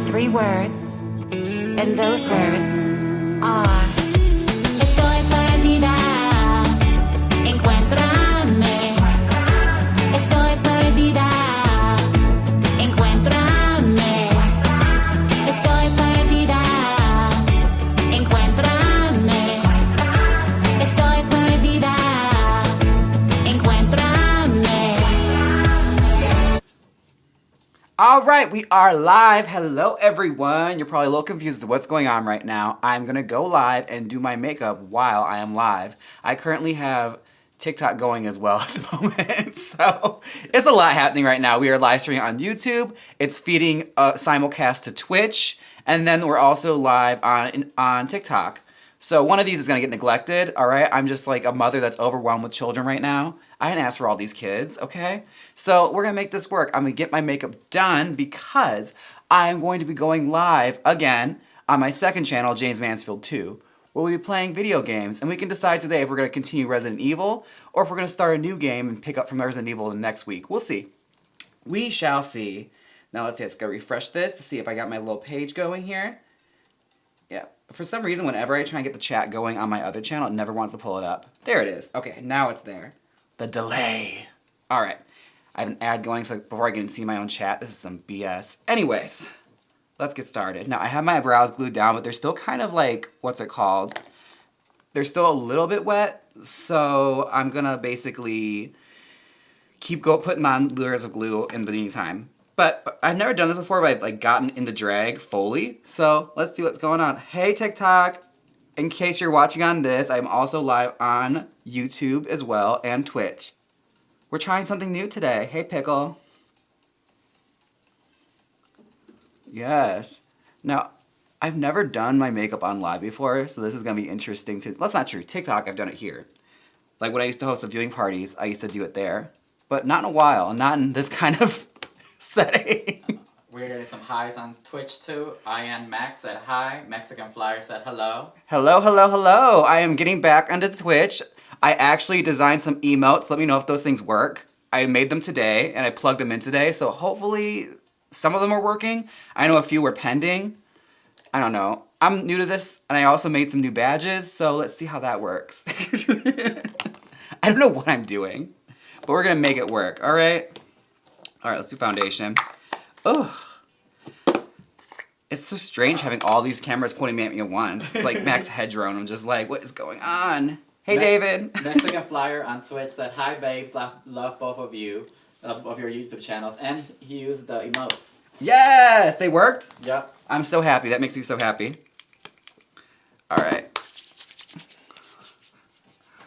3 words, and those words are: Estoy perdida, encuéntrame. Estoy perdida, encuéntrame. Estoy perdida, encuéntrame. Estoy perdida, encuéntrame. All right, we are live. Hello, everyone. You're probably a little confused as to what's going on right now. I'm going to go live and do my makeup while I am live. I currently have TikTok going as well at the moment, so it's a lot happening right now. We are live streaming on YouTube. It's feeding a simulcast to Twitch, and then we're also live on TikTok. So one of these is going to get neglected, all right? I'm just like a mother that's overwhelmed with children right now. I didn't ask for all these kids, okay? So we're going to make this work. I'm going to get my makeup done because I'm going to be going live again on my second channel, Jaymes Mansfield 2, where we'll be playing video games. And we can decide today if we're going to continue Resident Evil or if we're going to start a new game and pick up from Resident Evil the next week. We'll see. We shall see. Now let's see. Let's go refresh this to see if I got my little page going here. Yeah. For some reason, whenever I try and get the chat going on my other channel, it never wants to pull it up. There it is. Okay, now it's there. The delay. All right. I have an ad going, so before I can see my own chat, this is some BS. Anyways, let's get started. Now, I have my brows glued down, but they're still kind of like, what's it called? They're still a little bit wet, so I'm gonna basically keep putting on layers of glue in the meantime. But I've never done this before, but I've like gotten into drag fully. So let's see what's going on. Hey, TikTok. In case you're watching on this, I'm also live on YouTube as well and Twitch. We're trying something new today. Hey, Pickle. Yes. Now, I've never done my makeup on live before, so this is going to be interesting to... Well, that's not true. TikTok, I've done it here. Like when I used to host the viewing parties, I used to do it there. But not in a while, not in this kind of setting. We're getting some highs on Twitch too. Ian Max said hi. Mexican Flyer said hello. Hello, hello, hello. I am getting back onto the Twitch. I actually designed some emotes. Let me know if those things work. I made them today and I plugged them in today. So hopefully some of them are working. I know a few were pending. I don't know. I'm new to this and I also made some new badges. So let's see how that works. I don't know what I'm doing, but we're going to make it work. All right. All right, let's do foundation. Ugh. It's so strange having all these cameras pointing at me at once. It's like Max Hedron. I'm just like, what is going on? Hey, David. Mexican Flyer on Twitch said, hi, babes. Love both of you. Love both your YouTube channels. And he used the emotes. Yes! They worked? Yep. I'm so happy. That makes me so happy. All right.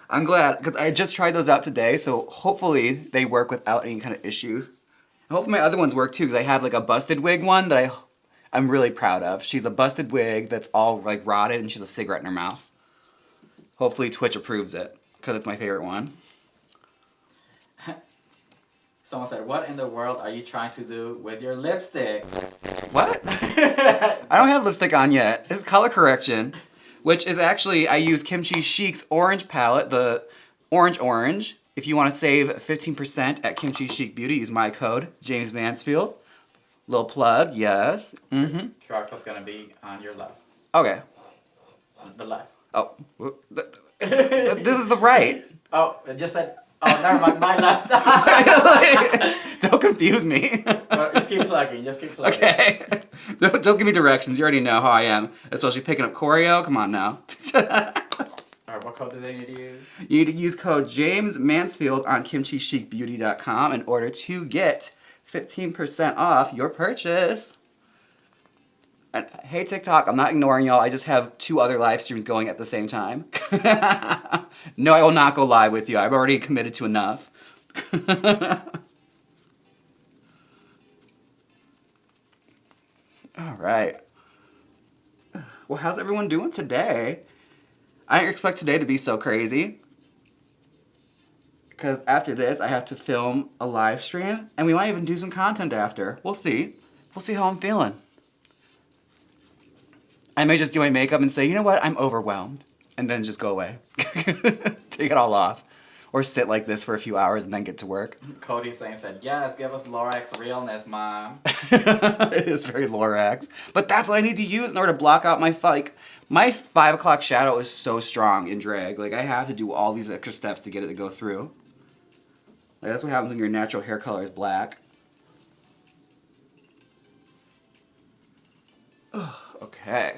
I'm glad, because I just tried those out today, so hopefully they work without any kind of issues. And hopefully my other ones work too, because I have like a busted wig one that I'm really proud of. She's a busted wig that's all like rotted and she's a cigarette in her mouth. Hopefully Twitch approves it, because it's my favorite one. Someone said, what in the world are you trying to do with your lipstick? What? I don't have lipstick on yet. It's color correction, which is actually, I use Kimchi Chic's orange palette, the orange. If you want to save 15% at Kimchi Chic Beauty, use my code, Jaymes Mansfield. Little plug, yes. Mm-hmm. QR code's gonna be on your left. Okay. The left. Oh, this is the right. Oh, it just said, oh, never mind, my left. Don't confuse me. Just keep plugging, Okay. Don't give me directions. You already know how I am, especially picking up choreo. Come on now. Alright, what code do they need to use? You need to use code Jaymes Mansfield on kimchichicbeauty.com in order to get 15% off your purchase. And hey TikTok, I'm not ignoring y'all. I just have 2 other live streams going at the same time. No, I will not go live with you. I've already committed to enough. All right. Well, how's everyone doing today? I didn't expect today to be so crazy. Because after this, I have to film a live stream, and we might even do some content after. We'll see. We'll see how I'm feeling. I may just do my makeup and say, you know what, I'm overwhelmed. And then just go away. Take it all off. or sit like this for a few hours and then get to work. Cody said, yes, give us Lorax realness, Mom. It is very Lorax. But that's what I need to use in order to block out my, like, my 5 o'clock shadow is so strong in drag. Like, I have to do all these extra steps to get it to go through. Like, that's what happens when your natural hair color is black. Ugh, okay.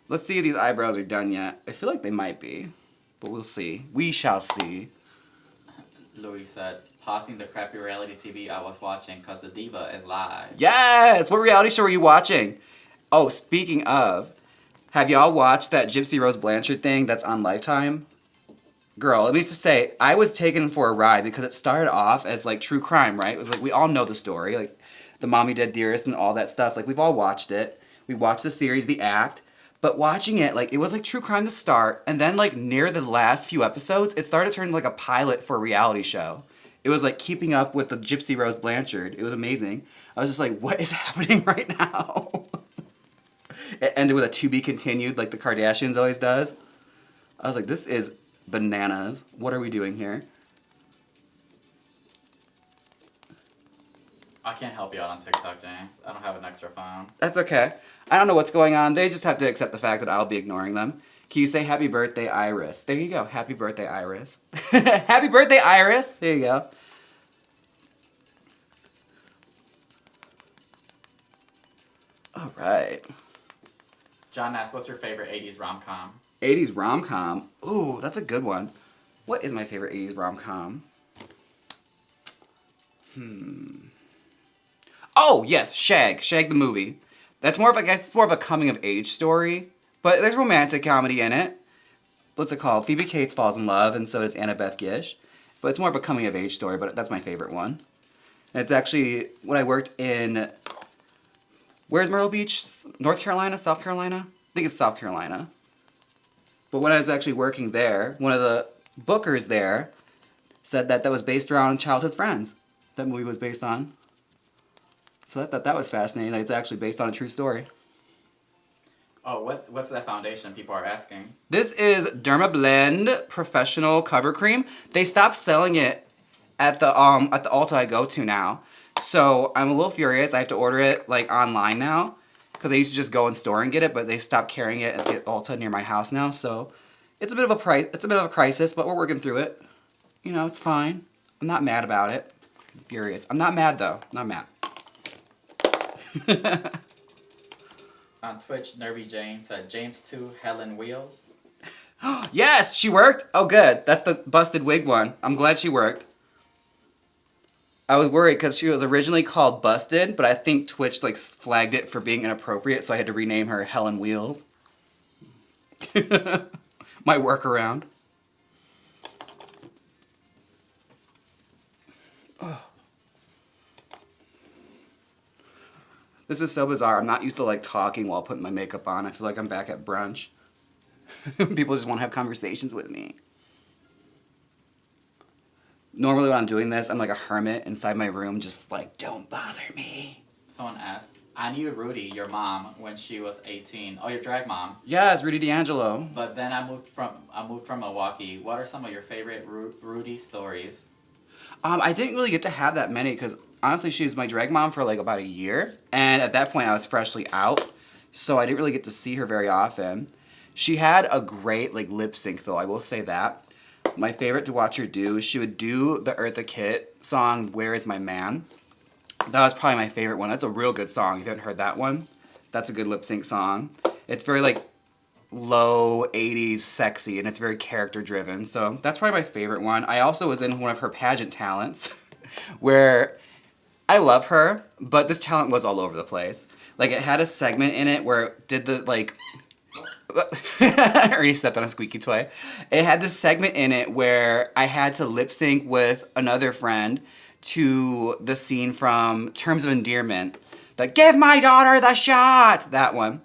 Let's see if these eyebrows are done yet. I feel like they might be, but we'll see. We shall see. Louis said, pausing the crappy reality TV I was watching because the diva is live. Yes! What reality show are you watching? Oh, speaking of, have y'all watched that Gypsy Rose Blanchard thing that's on Lifetime? Girl, let me just say, I was taken for a ride because it started off as like true crime, right? It was like, we all know the story, like the Mommy Dead Dearest and all that stuff. Like, we've all watched it. We watched the series, The Act. But watching it, like, it was like true crime to start, and then like near the last few episodes, it started turning like a pilot for a reality show. It was like keeping up with the Gypsy Rose Blanchard. It was amazing. I was just like, what is happening right now? It ended with a to be continued, like the Kardashians always does. I was like, this is bananas. What are we doing here? I can't help you out on TikTok, James. I don't have an extra phone. That's okay. I don't know what's going on. They just have to accept the fact that I'll be ignoring them. Can you say happy birthday, Iris? There you go. Happy birthday, Iris. Happy birthday, Iris. There you go. All right. John asked, what's your favorite 80s rom-com? 80s rom-com. Ooh, that's a good one. What is my favorite 80s rom-com? Oh, yes, Shag. Shag the movie. That's more of, I guess, it's more of a coming-of-age story. But there's romantic comedy in it. What's it called? Phoebe Cates falls in love, and so does Annabeth Gish. But it's more of a coming-of-age story, but that's my favorite one. And it's actually, when I worked in, where's Myrtle Beach? North Carolina? South Carolina? I think it's South Carolina. But when I was actually working there, one of the bookers there said that that was based around childhood friends. That movie was based on. So I thought that was fascinating. That it's actually based on a true story. Oh, what's that foundation? People are asking. This is Dermablend Professional Cover Cream. They stopped selling it at the Ulta I go to now. So I'm a little furious. I have to order it like online now. Because I used to just go in store and get it, but they stopped carrying it at the Ulta near my house now. So it's a bit of a crisis, but we're working through it. You know, it's fine. I'm not mad about it. I'm furious. I'm not mad though. Not mad. On Twitch, Nervy Jane said, James 2, Helen Wheels. Yes, she worked? Oh, good. That's the busted wig one. I'm glad she worked. I was worried because she was originally called Busted, but I think Twitch like flagged it for being inappropriate, so I had to rename her Helen Wheels. My workaround. Oh. This is so bizarre. I'm not used to like talking while putting my makeup on. I feel like I'm back at brunch. People just want to have conversations with me. Normally when I'm doing this, I'm like a hermit inside my room, just like, don't bother me. Someone asked, I knew Rudy, your mom, when she was 18. Oh, your drag mom. Yeah, it's Rudy D'Angelo. But then I moved from Milwaukee. What are some of your favorite Rudy stories? I didn't really get to have that many because honestly, she was my drag mom for like about a year. And at that point, I was freshly out. So I didn't really get to see her very often. She had a great like lip sync though, I will say that. My favorite to watch her do, she would do the Eartha Kitt song, Where Is My Man? That was probably my favorite one. That's a real good song. If you haven't heard that one, that's a good lip sync song. It's very like low 80s sexy and it's very character driven. So that's probably my favorite one. I also was in one of her pageant talents where I love her, but this talent was all over the place. Like it had a segment in it where it did the like, I already stepped on a squeaky toy. It had this segment in it where I had to lip sync with another friend to the scene from Terms of Endearment. Like, give my daughter the shot! That one.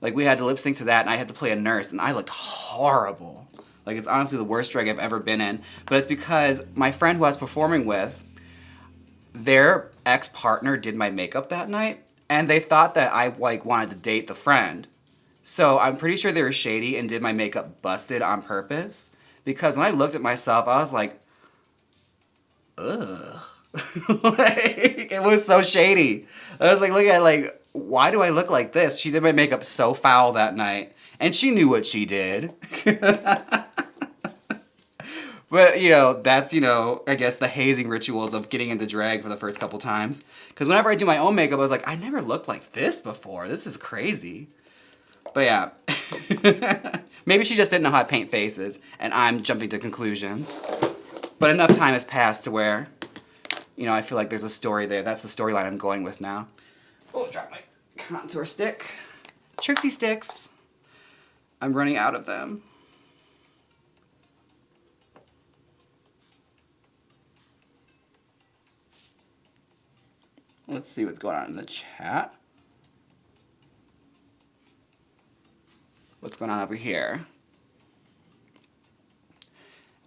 Like, we had to lip sync to that, and I had to play a nurse, and I looked horrible. Like, it's honestly the worst drag I've ever been in. But it's because my friend who I was performing with, their ex-partner did my makeup that night, and they thought that I, like, wanted to date the friend. So I'm pretty sure they were shady and did my makeup busted on purpose because when I looked at myself, I was like, ugh. Like, it was so shady. I was like, look at like, why do I look like this? She did my makeup so foul that night, and she knew what she did. But, you know, that's, you know, I guess the hazing rituals of getting into drag for the first couple times. Because whenever I do my own makeup, I was like, I never looked like this before. This is crazy. But yeah. Maybe she just didn't know how to paint faces, and I'm jumping to conclusions. But enough time has passed to where, you know, I feel like there's a story there. That's the storyline I'm going with now. Oh, drop my contour stick. Trixie sticks. I'm running out of them. Let's see what's going on in the chat. What's going on over here?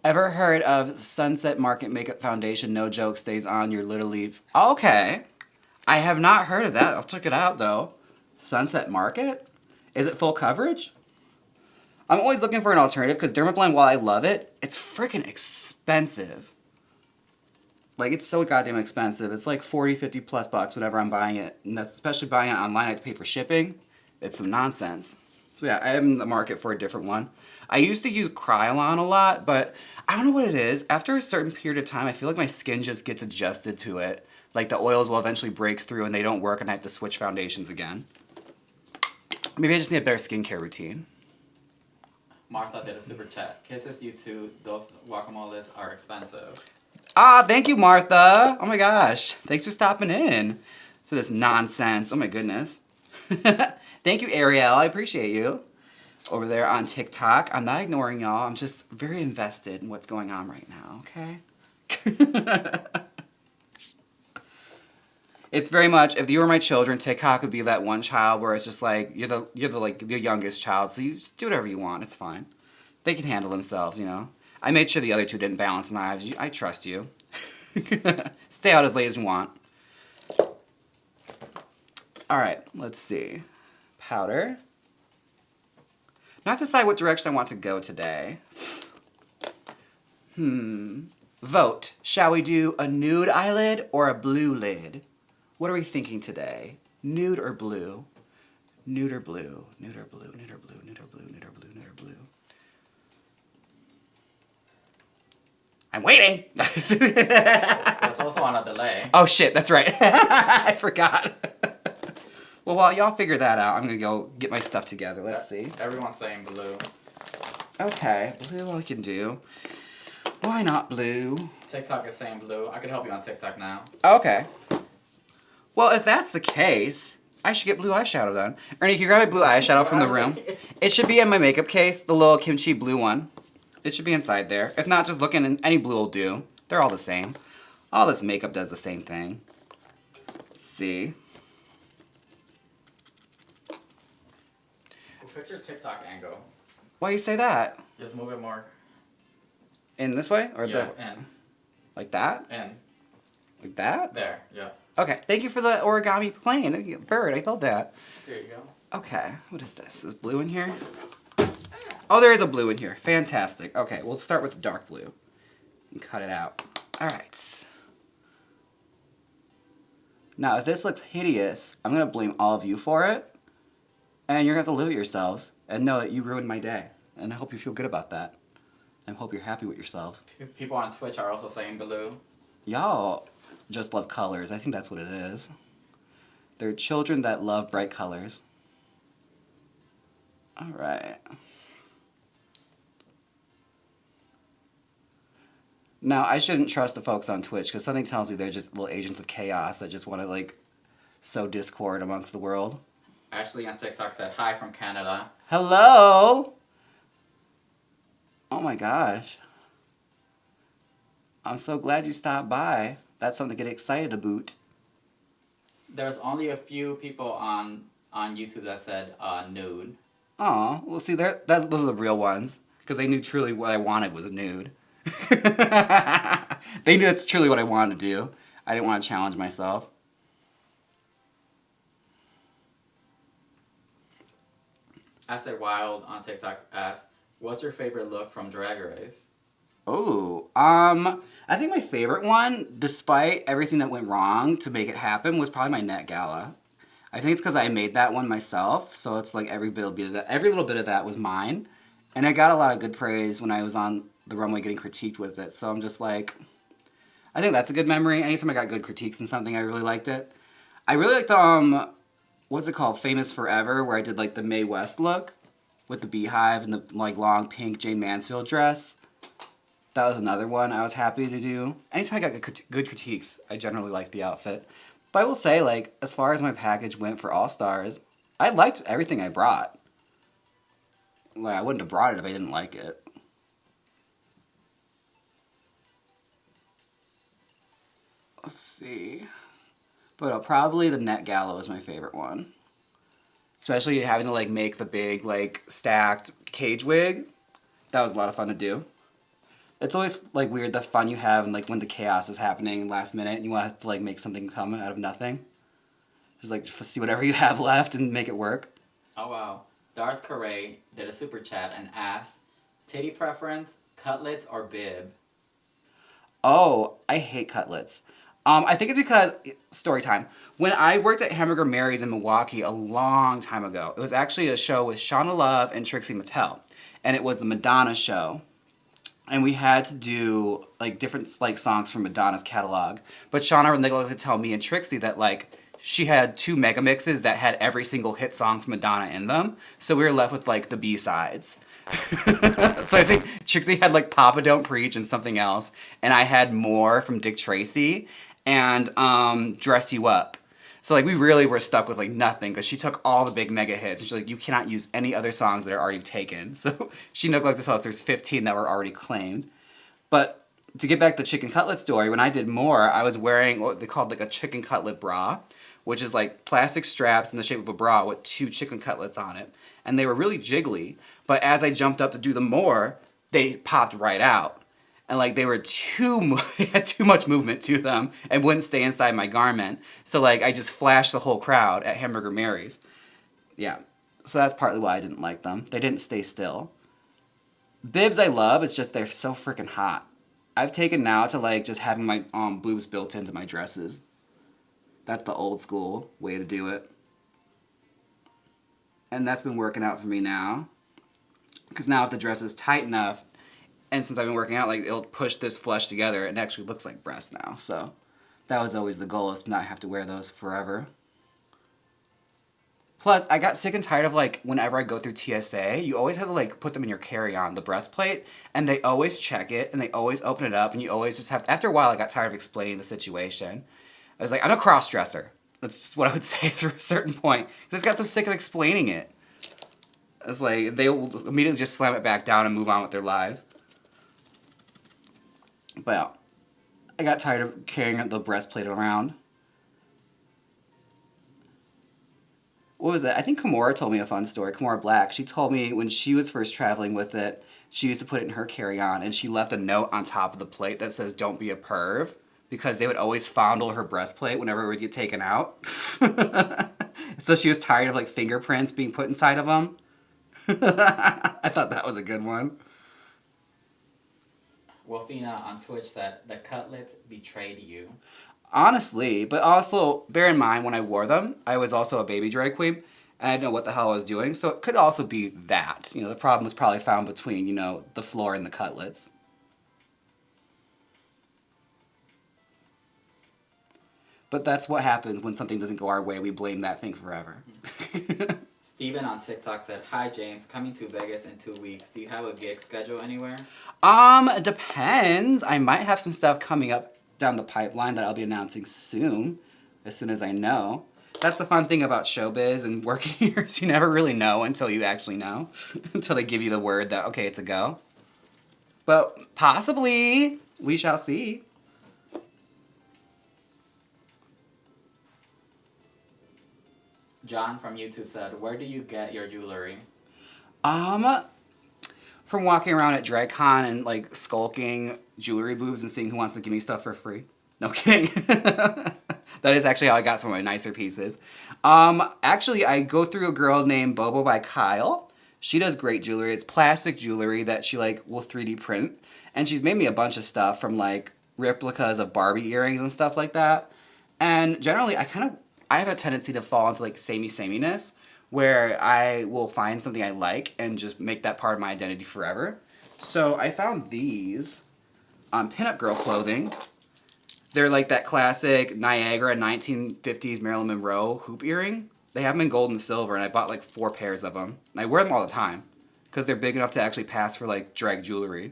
Ever heard of Sunset Market Makeup Foundation? No joke, stays on your little leaf. Okay. I have not heard of that. I'll check it out though. Sunset Market? Is it full coverage? I'm always looking for an alternative because Dermablend, while I love it, it's freaking expensive. Like, it's so goddamn expensive. It's like 40, 50 plus bucks whenever I'm buying it. And that's especially buying it online, I have to pay for shipping. It's some nonsense. So yeah, I am in the market for a different one. I used to use Kryolan a lot, but I don't know what it is. After a certain period of time, I feel like my skin just gets adjusted to it. Like, the oils will eventually break through and they don't work and I have to switch foundations again. Maybe I just need a better skincare routine. Martha did a super chat. Kisses you too. Those guacamoles are expensive. Ah, thank you, Martha. Oh my gosh. Thanks for stopping in. So this nonsense. Oh my goodness. Thank you, Ariel. I appreciate you. Over there on TikTok. I'm not ignoring y'all. I'm just very invested in what's going on right now, okay? It's very much, if you were my children, TikTok would be that one child where it's just like, you're the youngest child, so you just do whatever you want. It's fine. They can handle themselves, you know. I made sure the other two didn't balance knives. I trust you. Stay out as late as you want. Alright, let's see. Powder. Now I have to decide what direction I want to go today. Vote. Shall we do a nude eyelid or a blue lid? What are we thinking today? Nude or blue? Nude or blue? Nude or blue? Nude or blue? Nude or blue? Nude or blue? Nude or blue? I'm waiting! It's also on a delay. Oh shit, that's right. I forgot. Well, while y'all figure that out, I'm gonna go get my stuff together. Let's see. Everyone's saying blue. Okay, blue I can do. Why not blue? TikTok is saying blue. I could help you on TikTok now. Okay. Well, if that's the case, I should get blue eyeshadow then. Ernie, can you grab my blue eyeshadow from the room? It should be in my makeup case, the little kimchi blue one. It should be inside there. If not, just look in, any blue will do. They're all the same. All this makeup does the same thing. Let's see. Well, fix your TikTok angle. Why do you say that? Just move it more. In this way? Or Yeah, in. like that? In. Like that? There, yeah. Okay, thank you for the origami plane. Bird, I thought that. There you go. Okay, what is this? Is blue in here? Oh, there is a blue in here. Fantastic. Okay, we'll start with the dark blue. And cut it out. Alright. Now, if this looks hideous, I'm going to blame all of you for it. And you're going to have to live with yourselves and know that you ruined my day. And I hope you feel good about that. And I hope you're happy with yourselves. People on Twitch are also saying blue. Y'all just love colors. I think that's what it is. They're children that love bright colors. Alright. Now, I shouldn't trust the folks on Twitch, because something tells me they're just little agents of chaos that just want to, like, sow discord amongst the world. Ashley on TikTok said, hi from Canada. Hello! Oh my gosh. I'm so glad you stopped by. That's something to get excited about. There's only a few people on YouTube that said nude. Aw, well see, those are the real ones, because they knew truly what I wanted was nude. They knew that's truly what I wanted to do. I didn't want to challenge myself. I said Wild on TikTok asked, what's your favorite look from Drag Race? Oh, I think my favorite one, despite everything that went wrong to make it happen, was probably my Net Gala. I think it's because I made that one myself, so it's like every little bit of that was mine, and I got a lot of good praise when I was on the runway getting critiqued with it. So I'm just like, I think that's a good memory. Anytime I got good critiques in something, I really liked it. I really liked what's it called, Famous Forever, where I did like the Mae West look with the beehive and the like long pink Jaymes Mansfield dress. That was another one I was happy to do. Anytime I got good critiques, I generally liked the outfit. But I will say, like, as far as my package went for All Stars, I liked everything I brought. Like, I wouldn't have brought it if I didn't like it. Let's see. But probably the Net Gala was my favorite one. Especially having to, like, make the big, like, stacked cage wig. That was a lot of fun to do. It's always, like, weird the fun you have and, like, when the chaos is happening last minute and you want to, like, make something come out of nothing. Just, like, see whatever you have left and make it work. Oh, wow. Darth Corray did a super chat and asked, titty preference, cutlets, or bib? Oh, I hate cutlets. I think it's because, story time, when I worked at Hamburger Mary's in Milwaukee a long time ago, it was actually a show with Shauna Love and Trixie Mattel. And it was the Madonna show. And we had to do, like, different, like, songs from Madonna's catalog. But Shauna neglected to tell me and Trixie that, like, she had 2 mega mixes that had every single hit song from Madonna in them. So we were left with, like, the B-sides. So I think Trixie had, like, Papa Don't Preach and something else. And I had More from Dick Tracy and Dress You Up. So, like, we really were stuck with, like, nothing, because she took all the big mega hits, and she's like, you cannot use any other songs that are already taken. So she neglected to tell us there's 15 that were already claimed. But to get back to the chicken cutlet story, when I did More, I was wearing what they called, like, a chicken cutlet bra, which is, like, plastic straps in the shape of a bra with 2 chicken cutlets on it. And they were really jiggly, but as I jumped up to do the More, they popped right out. And, like, they were had too much movement to them and wouldn't stay inside my garment. So, like, I just flashed the whole crowd at Hamburger Mary's. Yeah. So that's partly why I didn't like them. They didn't stay still. Bibs I love, it's just they're so freaking hot. I've taken now to, like, just having my boobs built into my dresses. That's the old school way to do it. And that's been working out for me now. Because now if the dress is tight enough, and since I've been working out, like, it'll push this flesh together and it actually looks like breasts now. So that was always the goal, is to not have to wear those forever. Plus, I got sick and tired of, like, whenever I go through TSA, you always have to, like, put them in your carry-on, the breastplate, and they always check it, and they always open it up, and you always just have to, after a while, I got tired of explaining the situation. I was like, I'm a cross-dresser. That's what I would say after a certain point. I just got so sick of explaining it. It's like, they will immediately just slam it back down and move on with their lives. But yeah, I got tired of carrying the breastplate around. What was it? I think Kimura told me a fun story. Kimura Black. She told me when she was first traveling with it, she used to put it in her carry-on, and she left a note on top of the plate that says, "Don't be a perv," because they would always fondle her breastplate whenever it would get taken out. So she was tired of, like, fingerprints being put inside of them. I thought that was a good one. Wolfina on Twitch said, the cutlets betrayed you. Honestly, but also, bear in mind, when I wore them, I was also a baby drag queen, and I didn't know what the hell I was doing, so it could also be that. You know, the problem was probably found between, you know, the floor and the cutlets. But that's what happens when something doesn't go our way. We blame that thing forever. Steven on TikTok said, hi James, coming to Vegas in 2 weeks. Do you have a gig schedule anywhere? It depends. I might have some stuff coming up down the pipeline that I'll be announcing soon as I know. That's the fun thing about showbiz and working here is you never really know until you actually know. Until they give you the word that, okay, it's a go. But possibly, we shall see. John from YouTube said, where do you get your jewelry? From walking around at DragCon and, like, skulking jewelry booths and seeing who wants to give me stuff for free. No kidding. That is actually how I got some of my nicer pieces. Actually, I go through a girl named Bobo by Kyle. She does great jewelry. It's plastic jewelry that she like will 3D print. And she's made me a bunch of stuff from like replicas of Barbie earrings and stuff like that. And generally I have a tendency to fall into like sameness where I will find something I like and just make that part of my identity forever. So I found these on Pinup Girl clothing. They're like that classic Niagara 1950s Marilyn Monroe hoop earring. They have them in gold and silver, and I bought like 4 pairs of them. And I wear them all the time because they're big enough to actually pass for like drag jewelry.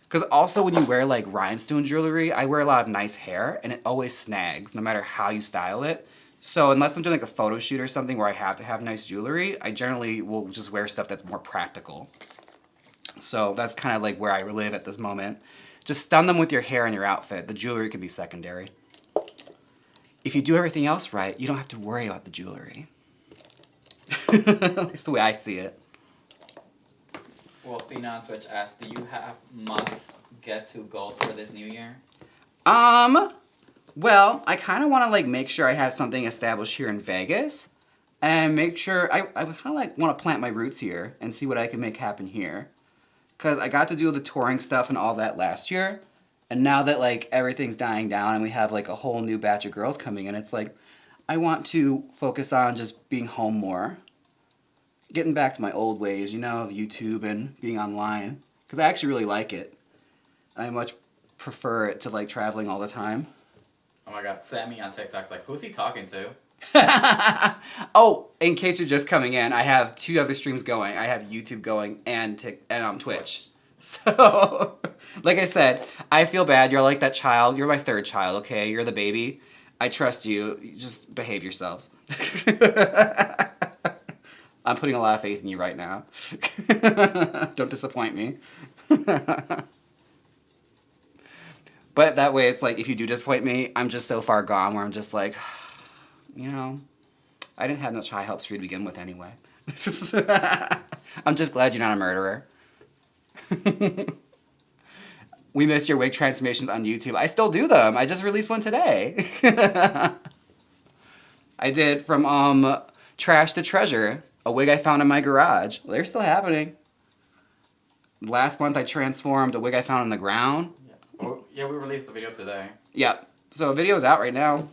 Because also when you wear like rhinestone jewelry, I wear a lot of nice hair, and it always snags no matter how you style it. So unless I'm doing like a photo shoot or something where I have to have nice jewelry, I generally will just wear stuff that's more practical. So that's kind of like where I live at this moment. Just stun them with your hair and your outfit. The jewelry can be secondary. If you do everything else right, you don't have to worry about the jewelry. At least the way I see it. Well, Fina on Twitch asked, do you have must-get-to goals for this new year? Well, I kind of want to like make sure I have something established here in Vegas. And make sure, I kind of like want to plant my roots here and see what I can make happen here. Because I got to do the touring stuff and all that last year. And now that like everything's dying down and we have like a whole new batch of girls coming in, it's like I want to focus on just being home more. Getting back to my old ways, you know, of YouTube and being online. Because I actually really like it. I much prefer it to like traveling all the time. Oh my god, Sammy on TikTok's like, who's he talking to? Oh, in case you're just coming in, I have 2 other streams going. I have YouTube going and Twitch. So, like I said, I feel bad. You're like that child. You're my 3rd child, okay? You're the baby. I trust you. You just behave yourselves. I'm putting a lot of faith in you right now. Don't disappoint me. But that way, it's like, if you do disappoint me, I'm just so far gone where I'm just like, you know, I didn't have much high hopes for you to begin with anyway. I'm just glad you're not a murderer. We missed your wig transformations on YouTube. I still do them. I just released one today. I did from trash to treasure, a wig I found in my garage. Well, they're still happening. Last month I transformed a wig I found on the ground. Yeah, oh, yeah, we released the video today. Yep. So a video's out right now.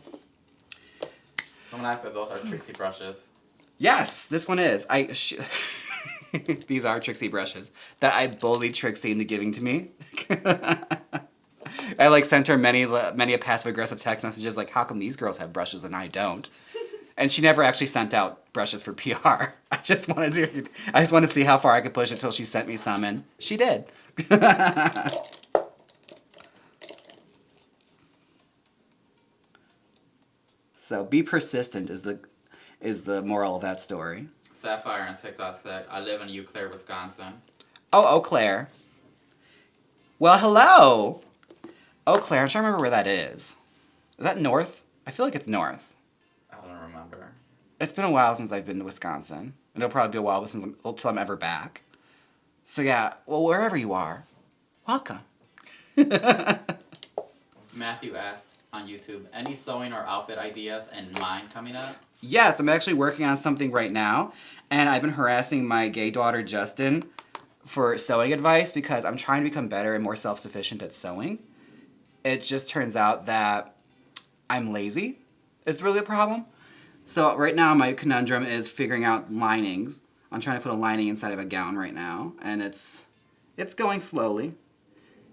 Someone asked if those are Trixie brushes. Yes, this one is. These are Trixie brushes that I bullied Trixie into giving to me. I like sent her many a passive aggressive text messages like, how come these girls have brushes and I don't? And she never actually sent out brushes for PR. I just wanted to see how far I could push it till she sent me some, and she did. So be persistent is the moral of that story. Sapphire on TikTok said, I live in Eau Claire, Wisconsin. Oh, Eau Claire. Well, hello. Eau Claire, I'm trying to remember where that is. Is that north? I feel like it's north. I don't remember. It's been a while since I've been to Wisconsin. And it'll probably be a while until I'm ever back. So yeah, well, wherever you are, welcome. Matthew asked on YouTube, any sewing or outfit ideas in mind coming up? Yes, I'm actually working on something right now. And I've been harassing my gay daughter, Justin, for sewing advice because I'm trying to become better and more self-sufficient at sewing. It just turns out that I'm lazy. It's really a problem. So right now my conundrum is figuring out linings. I'm trying to put a lining inside of a gown right now, and it's going slowly.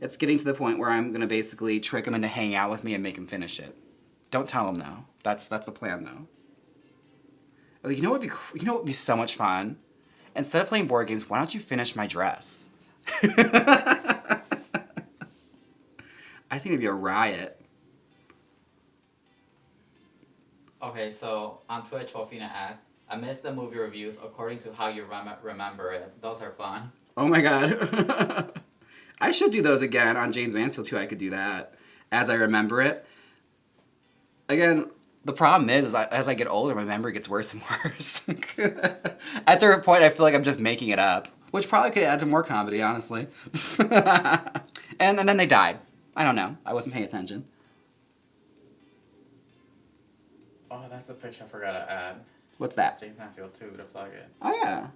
It's getting to the point where I'm gonna basically trick him into hanging out with me and make him finish it. Don't tell him though. That's the plan though. You know what would be so much fun? Instead of playing board games, why don't you finish my dress? I think it'd be a riot. Okay, so on Twitch, Hofina asked, I missed the movie reviews according to how you remember it. Those are fun. Oh my god. I should do those again on Jaymes Mansfield too. I could do that as I remember it. Again, the problem is as I get older, my memory gets worse and worse. At a point, I feel like I'm just making it up, which probably could add to more comedy, honestly. and then they died. I don't know. I wasn't paying attention. Oh, that's the picture I forgot to add. What's that? Jaymes Mansfield 2 to plug it. Oh, yeah.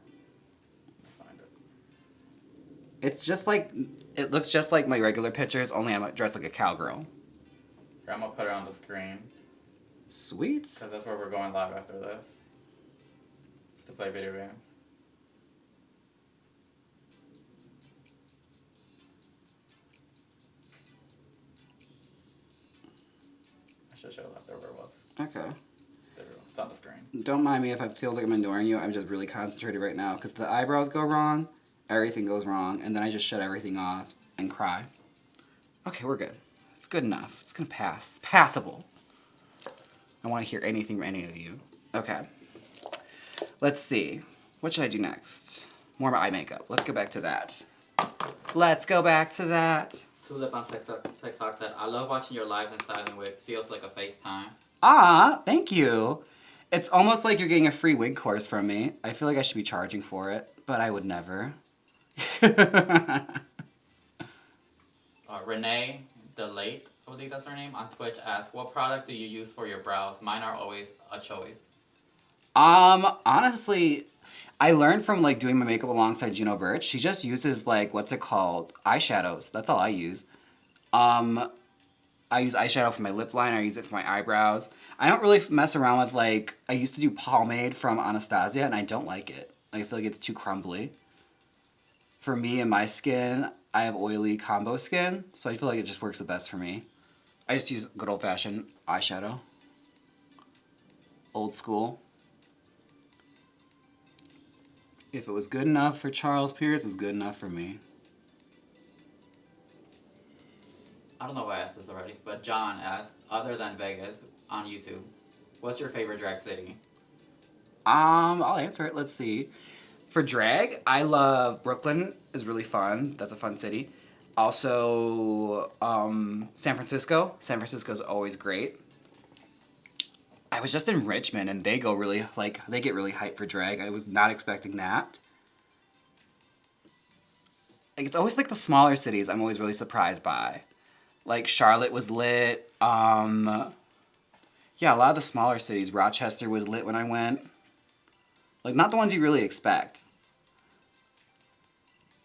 It's just like, it looks just like my regular pictures, only I'm dressed like a cowgirl. I'm gonna put it on the screen. Sweet. Because that's where we're going live after this. To play video games. I should show left there where it was. Okay. There we go. It's on the screen. Don't mind me if it feels like I'm ignoring you. I'm just really concentrated right now because the eyebrows go wrong, everything goes wrong, and then I just shut everything off and cry. Okay, we're good. It's good enough. It's gonna pass. It's passable. I don't want to hear anything from any of you. Okay. Let's see. What should I do next? More eye makeup. Let's go back to that. Let's go back to that. Tulip on TikTok said, I love watching your lives and styling wigs. Feels like a FaceTime. Ah, thank you. It's almost like you're getting a free wig course from me. I feel like I should be charging for it, but I would never. Renee Delate, I believe that's her name, on Twitch asks, what product do you use for your brows? Mine are always a choice. Honestly, I learned from like doing my makeup alongside Juno Birch. She just uses like, what's it called? Eyeshadows. That's all I use. I use eyeshadow for my lip line. I use it for my eyebrows. I don't really mess around with like, I used to do pomade from Anastasia and I don't like it. Like, I feel like it's too crumbly. For me and my skin, I have oily combo skin, so I feel like it just works the best for me. I just use good old-fashioned eyeshadow. Old school. If it was good enough for Charles Pierce, it's good enough for me. I don't know if I asked this already, but John asked, other than Vegas on YouTube, what's your favorite drag city? I'll answer it. Let's see. For drag, I love Brooklyn. Is really fun. That's a fun city. Also, San Francisco. San Francisco's always great. I was just in Richmond, and they go really they get really hyped for drag. I was not expecting that. Like, it's always like the smaller cities I'm always really surprised by. Like, Charlotte was lit. Yeah, a lot of the smaller cities. Rochester was lit when I went. Like, not the ones you really expect.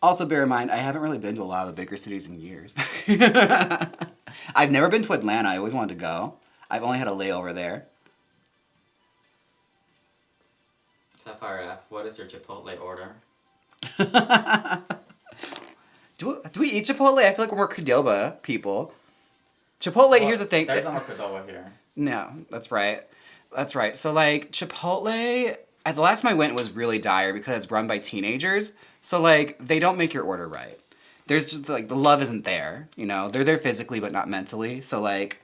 Also, bear in mind, I haven't really been to a lot of the bigger cities in years. I've never been to Atlanta. I always wanted to go. I've only had a layover there. Sapphire asks, what is your Chipotle order? Do we eat Chipotle? I feel like we're more Qdoba people. Chipotle, well, here's the thing. There's no more Qdoba here. No, that's right. That's right. So, like, Chipotle, at the last time I went, was really dire because it's run by teenagers. So, like, they don't make your order right. There's just, like, the love isn't there, you know? They're there physically, but not mentally. So, like,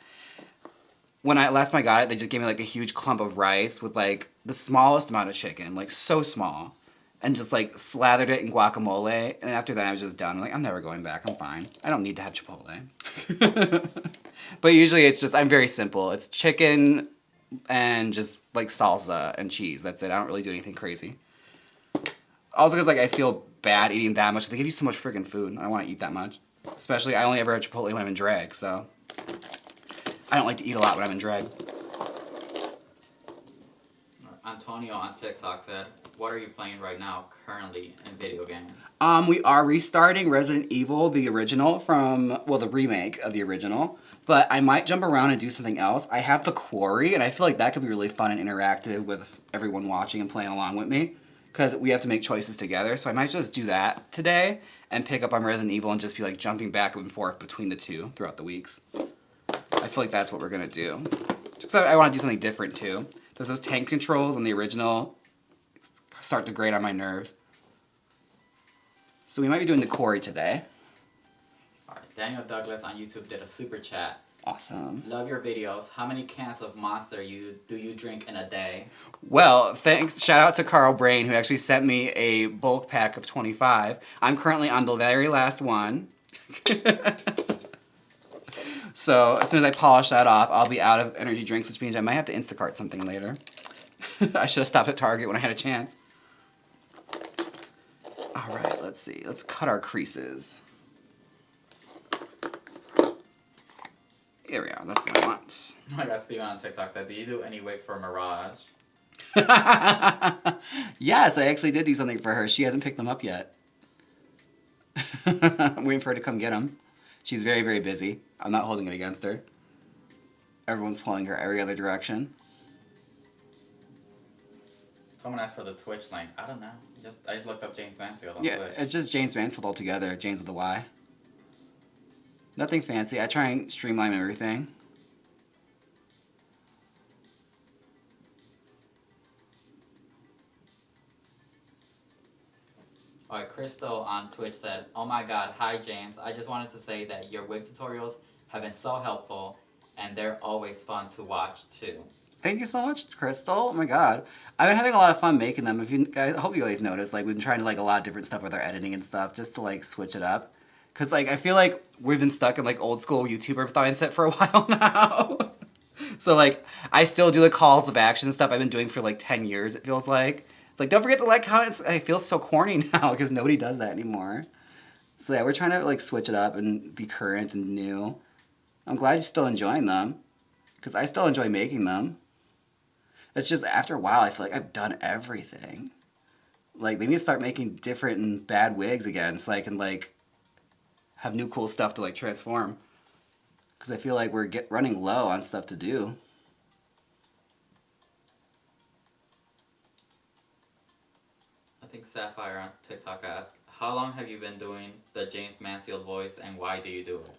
when last time I got it, they just gave me, like, a huge clump of rice with, like, the smallest amount of chicken, like, so small. And just, like, slathered it in guacamole. And after that, I was just done. I'm like, I'm never going back. I'm fine. I don't need to have Chipotle. But usually it's just, I'm very simple. It's chicken and just, like, salsa and cheese. That's it. I don't really do anything crazy. Also because, like, I feel bad eating that much. They give you so much friggin' food. I don't want to eat that much. Especially, I only ever have Chipotle when I'm in drag, so. I don't like to eat a lot when I'm in drag. Antonio on TikTok said, what are you playing right now, currently, in video games? We are restarting Resident Evil, the original from, well, the remake of the original. But I might jump around and do something else. I have The Quarry, and I feel like that could be really fun and interactive with everyone watching and playing along with me. Because we have to make choices together, so I might just do that today and pick up on Resident Evil and just be like jumping back and forth between the two throughout the weeks. I feel like that's what we're gonna do. Just I want to do something different too. Those tank controls in the original start to grate on my nerves. So we might be doing The Quarry today. Alright, Daniel Douglas on YouTube did a super chat. Awesome. Love your videos. How many cans of Monster do you drink in a day? Well, thanks. Shout out to Carl Brain, who actually sent me a bulk pack of 25. I'm currently on the very last one. So as soon as I polish that off, I'll be out of energy drinks, which means I might have to Instacart something later. I should have stopped at Target when I had a chance. All right, let's see. Let's cut our creases. Here we are. That's what I want. I got Steven on TikTok said, do you do any wigs for Mirage? Yes, I actually did do something for her. She hasn't picked them up yet. I'm waiting for her to come get him. She's very, very busy. I'm not holding it against her. Everyone's pulling her every other direction. Someone asked for the Twitch link. I don't know. I just looked up Jaymes Mansfield on Yeah, Twitch. it's just Jaymes Mansfield altogether. James with a Y. Nothing fancy. I try and streamline everything. Alright, Crystal on Twitch said, "Oh my god, hi James. I just wanted to say that your wig tutorials have been so helpful and they're always fun to watch too." Thank you so much, Crystal. Oh my god. I've been having a lot of fun making them. I hope you guys noticed, like, we've been trying to, like, a lot of different stuff with our editing and stuff, just to, like, switch it up. Because, like, I feel like we've been stuck in, like, old school YouTuber mindset for a while now. So, like, I still do the calls of action stuff I've been doing for, like, 10 years, it feels like. It's like, don't forget to like, comment. I feel so corny now because nobody does that anymore. So, yeah, we're trying to, like, switch it up and be current and new. I'm glad you're still enjoying them. Because I still enjoy making them. It's just, after a while, I feel like I've done everything. Like, they need to start making different and bad wigs again so I can, like, have new cool stuff to, like, transform. Because I feel like we're running low on stuff to do. I think Sapphire on TikTok asked, "How long have you been doing the Jaymes Mansfield voice and why do you do it?"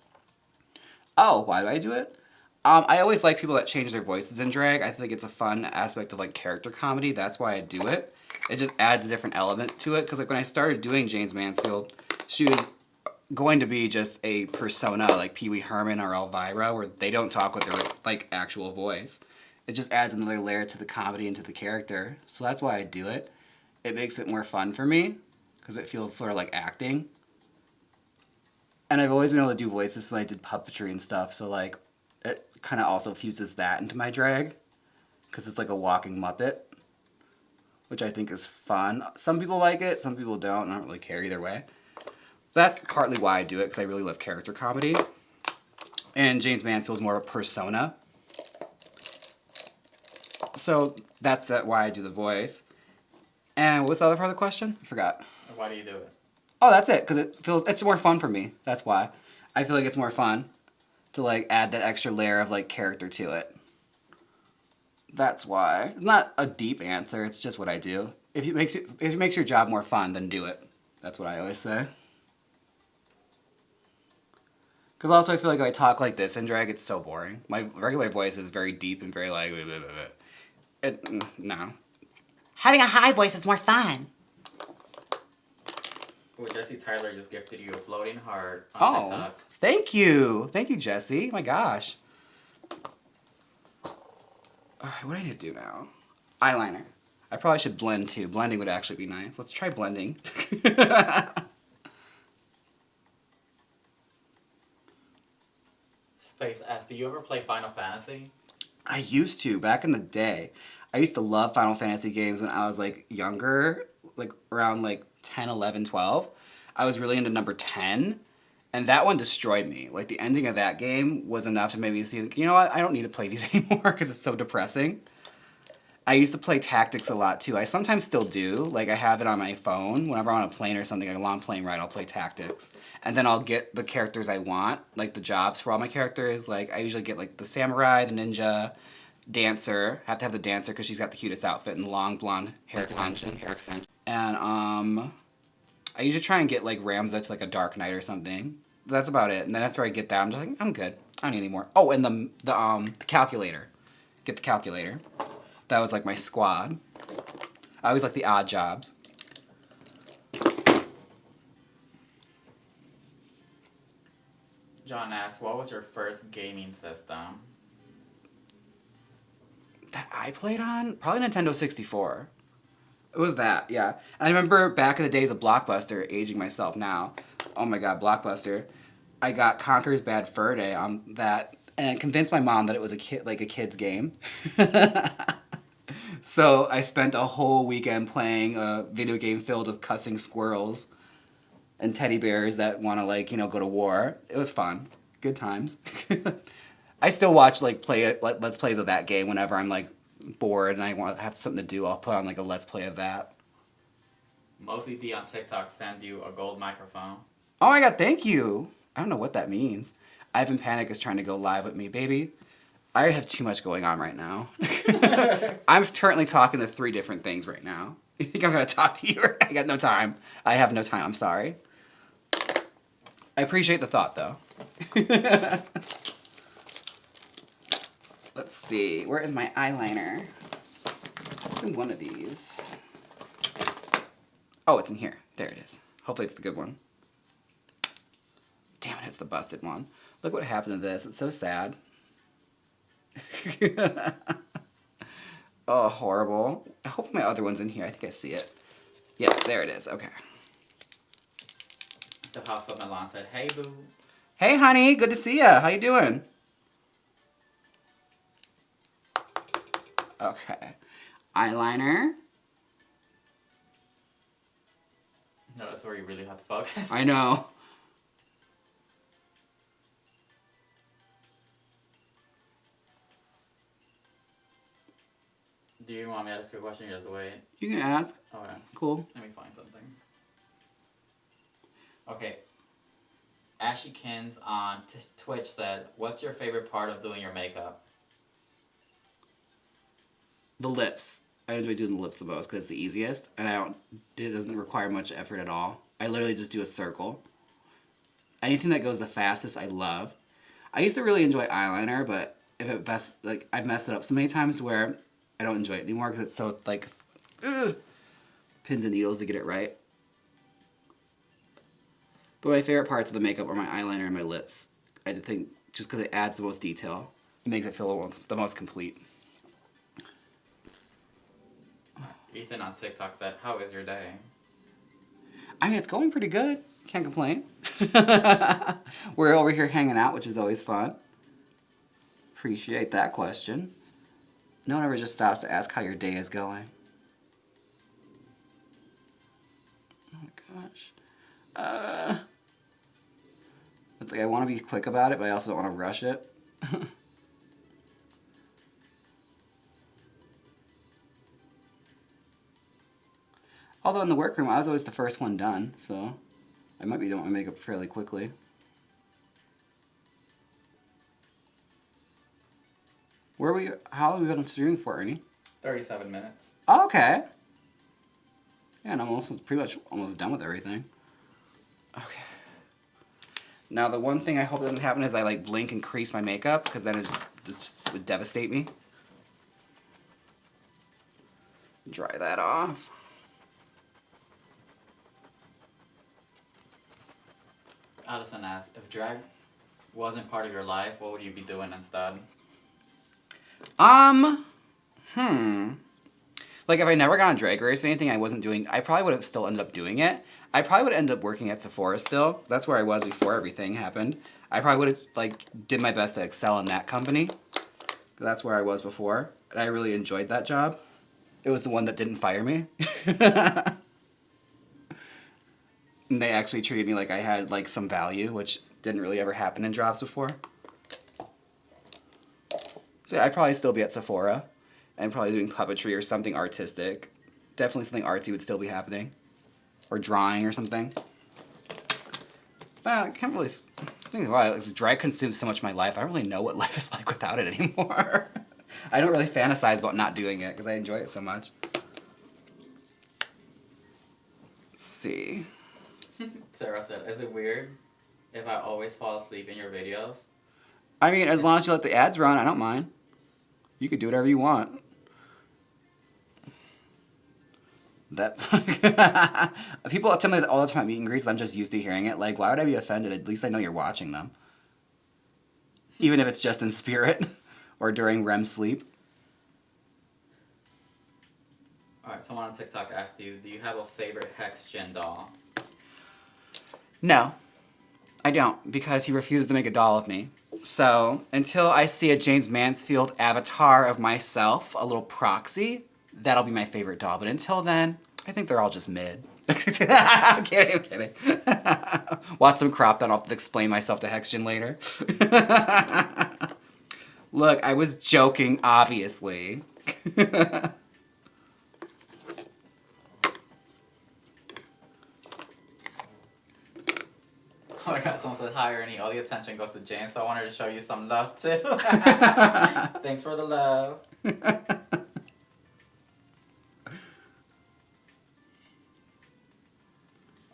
Oh, why do I do it? I always like people that change their voices in drag. I think it's a fun aspect of, like, character comedy. That's why I do it. It just adds a different element to it. Because, like, when I started doing Jaymes Mansfield, she was going to be just a persona, like Pee Wee Herman or Elvira, where they don't talk with their, like, actual voice. It just adds another layer to the comedy and to the character. So that's why I do it. It makes it more fun for me. Because it feels sort of like acting. And I've always been able to do voices when I did puppetry and stuff. So, like, it kind of also fuses that into my drag because it's like a walking Muppet, which I think is fun. Some people like it, some people don't. I don't really care either way. That's partly why I do it, because I really love character comedy. And Jaymes Mansfield is more of a persona. So that's why I do the voice. And what was the other part of the question? I forgot. Why do you do it? Oh, that's it, because it's more fun for me. That's why. I feel like it's more fun to, like, add that extra layer of, like, character to it. That's why. It's not a deep answer, it's just what I do. If it makes your job more fun, then do it. That's what I always say. Because also I feel like if I talk like this in drag, it's so boring. My regular voice is very deep and very, like, blah, blah, blah. No. Having a high voice is more fun. Oh, Jesse Tyler just gifted you a floating heart on TikTok. Thank you. Thank you, Jesse. My gosh. Alright, what do I need to do now? Eyeliner. I probably should blend too. Blending would actually be nice. Let's try blending. Space S, do you ever play Final Fantasy? I used to, back in the day. I used to love Final Fantasy games when I was, like, younger. Like, around, like, 10, 11, 12. I was really into number 10. And that one destroyed me. Like, the ending of that game was enough to make me think, you know what, I don't need to play these anymore because it's so depressing. I used to play Tactics a lot, too. I sometimes still do. Like, I have it on my phone. Whenever I'm on a plane or something, like a long plane ride, I'll play Tactics. And then I'll get the characters I want, like the jobs for all my characters. Like, I usually get, like, the samurai, the ninja, dancer. Have to have the dancer because she's got the cutest outfit and long blonde hair extension. And, I usually try and get, like, Ramza to, like, a Dark Knight or something. That's about it. And then after I get that, I'm just like, I'm good. I don't need any more. Oh, and the calculator. Get the calculator. That was, like, my squad. I always like the odd jobs. John asks, what was your first gaming system? That I played on? Probably Nintendo 64. It was that, yeah. And I remember back in the days of Blockbuster, aging myself now. Oh my god, Blockbuster. I got Conker's Bad Fur Day on that and convinced my mom that it was a kid's game. So I spent a whole weekend playing a video game filled with cussing squirrels and teddy bears that want to, like, you know, go to war. It was fun. Good times. I still watch, like, let's plays of that game whenever I'm, like, bored and I want to have something to do. I'll put on, like, a let's play of that. Mostly D on TikTok send you a gold microphone. Oh my god, thank you. I don't know what that means. Ivan Panic is trying to go live with me, baby. I have too much going on right now. I'm currently talking to 3 different things right now. You think I'm gonna talk to you? I got no time. I have no time, I'm sorry. I appreciate the thought though. Let's see, where is my eyeliner? It's in one of these. Oh, it's in here. There it is. Hopefully it's the good one. Damn it, it's the busted one. Look what happened to this. It's so sad. Oh, horrible. I hope my other one's in here. I think I see it. Yes, there it is. Okay. The house of Milan said, "Hey, boo." Hey, honey. Good to see ya. How you doing? Okay. Eyeliner. No, that's where you really have to focus. I know. Do you want me to ask you a question or just wait? You can ask. Okay. Cool. Let me find something. Okay. Ashykins on Twitch said, "What's your favorite part of doing your makeup?" The lips. I enjoy doing the lips the most because it's the easiest, and it doesn't require much effort at all. I literally just do a circle. Anything that goes the fastest, I love. I used to really enjoy eyeliner, but if I've messed it up so many times where I don't enjoy it anymore because it's so like pins and needles to get it right. But my favorite parts of the makeup are my eyeliner and my lips. I think just because it adds the most detail, it makes it feel the most complete. Ethan on TikTok said, "How is your day?" I mean, it's going pretty good. Can't complain. We're over here hanging out, which is always fun. Appreciate that question. No one ever just stops to ask how your day is going. Oh my gosh. It's like I want to be quick about it, but I also don't want to rush it. Although in the workroom, I was always the first one done, so I might be doing my makeup fairly quickly. How long have we been streaming for, Ernie? 37 minutes. Oh, okay. Yeah, and I'm pretty much almost done with everything. Okay. Now the one thing I hope doesn't happen is I like blink and crease my makeup, because then it just would devastate me. Dry that off. Allison asked, "If drag wasn't part of your life, what would you be doing instead?" Like if I never got on Drag Race or anything I wasn't doing, I probably would have still ended up doing it. I probably would have ended up working at Sephora still. That's where I was before everything happened. I probably would have like did my best to excel in that company. That's where I was before. And I really enjoyed that job. It was the one that didn't fire me. And they actually treated me like I had like some value, which didn't really ever happen in jobs before. So yeah, I'd probably still be at Sephora and probably doing puppetry or something artistic. Definitely something artsy would still be happening. Or drawing or something. But I can't really think why. Drag consumes so much of my life. I don't really know what life is like without it anymore. I don't really fantasize about not doing it because I enjoy it so much. Let's see. Sarah said, "Is it weird if I always fall asleep in your videos?" I mean, as long as you let the ads run, I don't mind. You could do whatever you want. That's people tell me that all the time at meet and greets. I'm just used to hearing it. Like, why would I be offended? At least I know you're watching them, even if it's just in spirit or during REM sleep. Alright, someone on TikTok asked you, "Do you have a favorite Hex Gen doll?" No, I don't, because he refuses to make a doll of me. So until I see a Jaymes Mansfield avatar of myself, a little proxy, that'll be my favorite doll. But until then, I think they're all just mid. I'm kidding. Watch them crop that. I'll have to explain myself to Hexgen later. Look, I was joking, obviously. my god, someone said hi, Ernie. All the attention goes to James, so I wanted to show you some love too. Thanks for the love.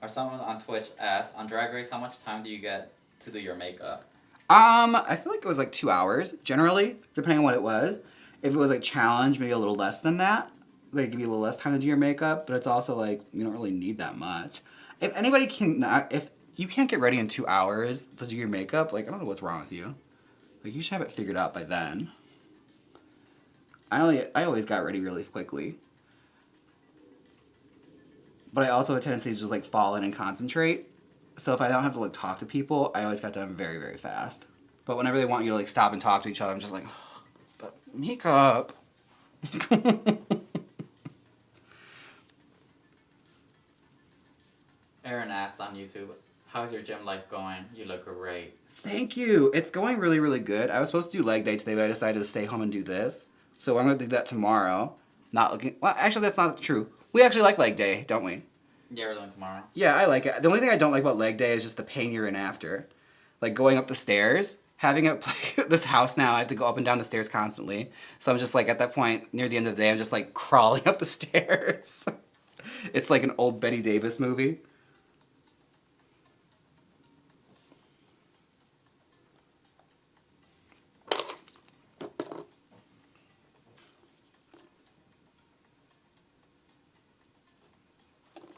Or someone on Twitch asked, on Drag Race, how much time do you get to do your makeup? I feel like it was like 2 hours, generally, depending on what it was. If it was like challenge, maybe a little less than that. They give you a little less time to do your makeup, but it's also like, you don't really need that much. If anybody if you can't get ready in 2 hours to do your makeup, like, I don't know what's wrong with you. Like, you should have it figured out by then. I always got ready really quickly. But I also have a tendency to just like fall in and concentrate. So if I don't have to like talk to people, I always got done very, very fast. But whenever they want you to like stop and talk to each other, I'm just like, oh, but makeup. Aaron asked on YouTube, how's your gym life going? You look great. Thank you. It's going really, really good. I was supposed to do leg day today, but I decided to stay home and do this. So I'm going to do that tomorrow. Not looking... Well, actually, that's not true. We actually like leg day, don't we? Yeah, we're doing tomorrow. Yeah, I like it. The only thing I don't like about leg day is just the pain you're in after. Like going up the stairs. Having this house now, I have to go up and down the stairs constantly. So I'm just like, at that point, near the end of the day, I'm just like crawling up the stairs. It's like an old Betty Davis movie.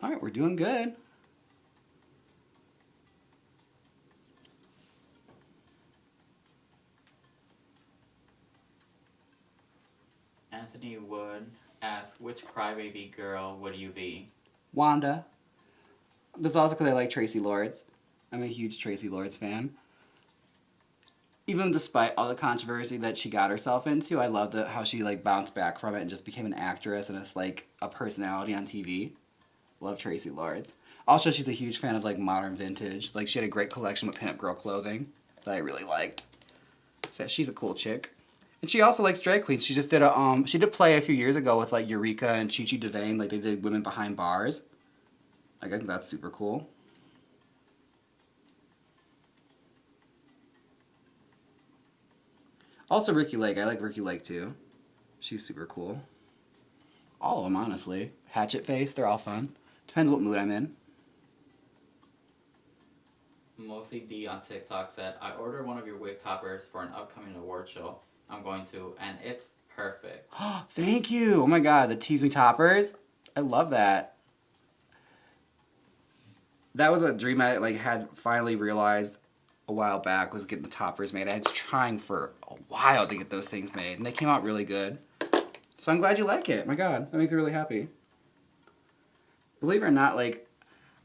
All right, we're doing good. Anthony Wood asks, which crybaby girl would you be? Wanda. But also because I like Tracy Lords. I'm a huge Tracy Lords fan. Even despite all the controversy that she got herself into, I loved how she like bounced back from it and just became an actress and it's like a personality on TV. Love Tracy Lords. Also, she's a huge fan of like modern vintage. Like she had a great collection with pinup girl clothing that I really liked. So she's a cool chick. And she also likes drag queens. She just did she did play a few years ago with like Eureka and Chi Chi DeVane. Like they did Women Behind Bars. Like I think that's super cool. Also Ricky Lake. I like Ricky Lake too. She's super cool. All of them, honestly. Hatchet Face, they're all fun. Depends what mood I'm in. Mostly D on TikTok said, I ordered one of your wig toppers for an upcoming award show. I'm going to, and it's perfect. Thank you. Oh my god, the Tease Me Toppers. I love that. That was a dream I like had finally realized a while back, was getting the toppers made. I was trying for a while to get those things made, and they came out really good. So I'm glad you like it. My god, that makes me really happy. Believe it or not, like,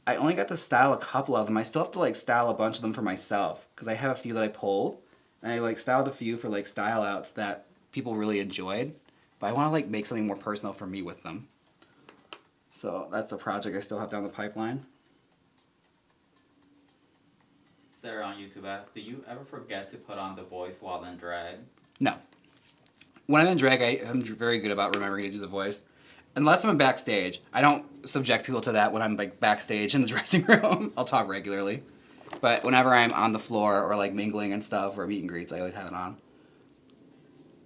I only got to style a couple of them. I still have to like style a bunch of them for myself, because I have a few that I pulled, and I like styled a few for like style outs that people really enjoyed. But I want to like make something more personal for me with them. So that's the project I still have down the pipeline. Sarah on YouTube asks, do you ever forget to put on the voice while in drag? No. When I'm in drag, I'm very good about remembering to do the voice. Unless I'm backstage. I don't subject people to that when I'm like backstage in the dressing room. I'll talk regularly. But whenever I'm on the floor or like mingling and stuff or meet and greets, I always have it on.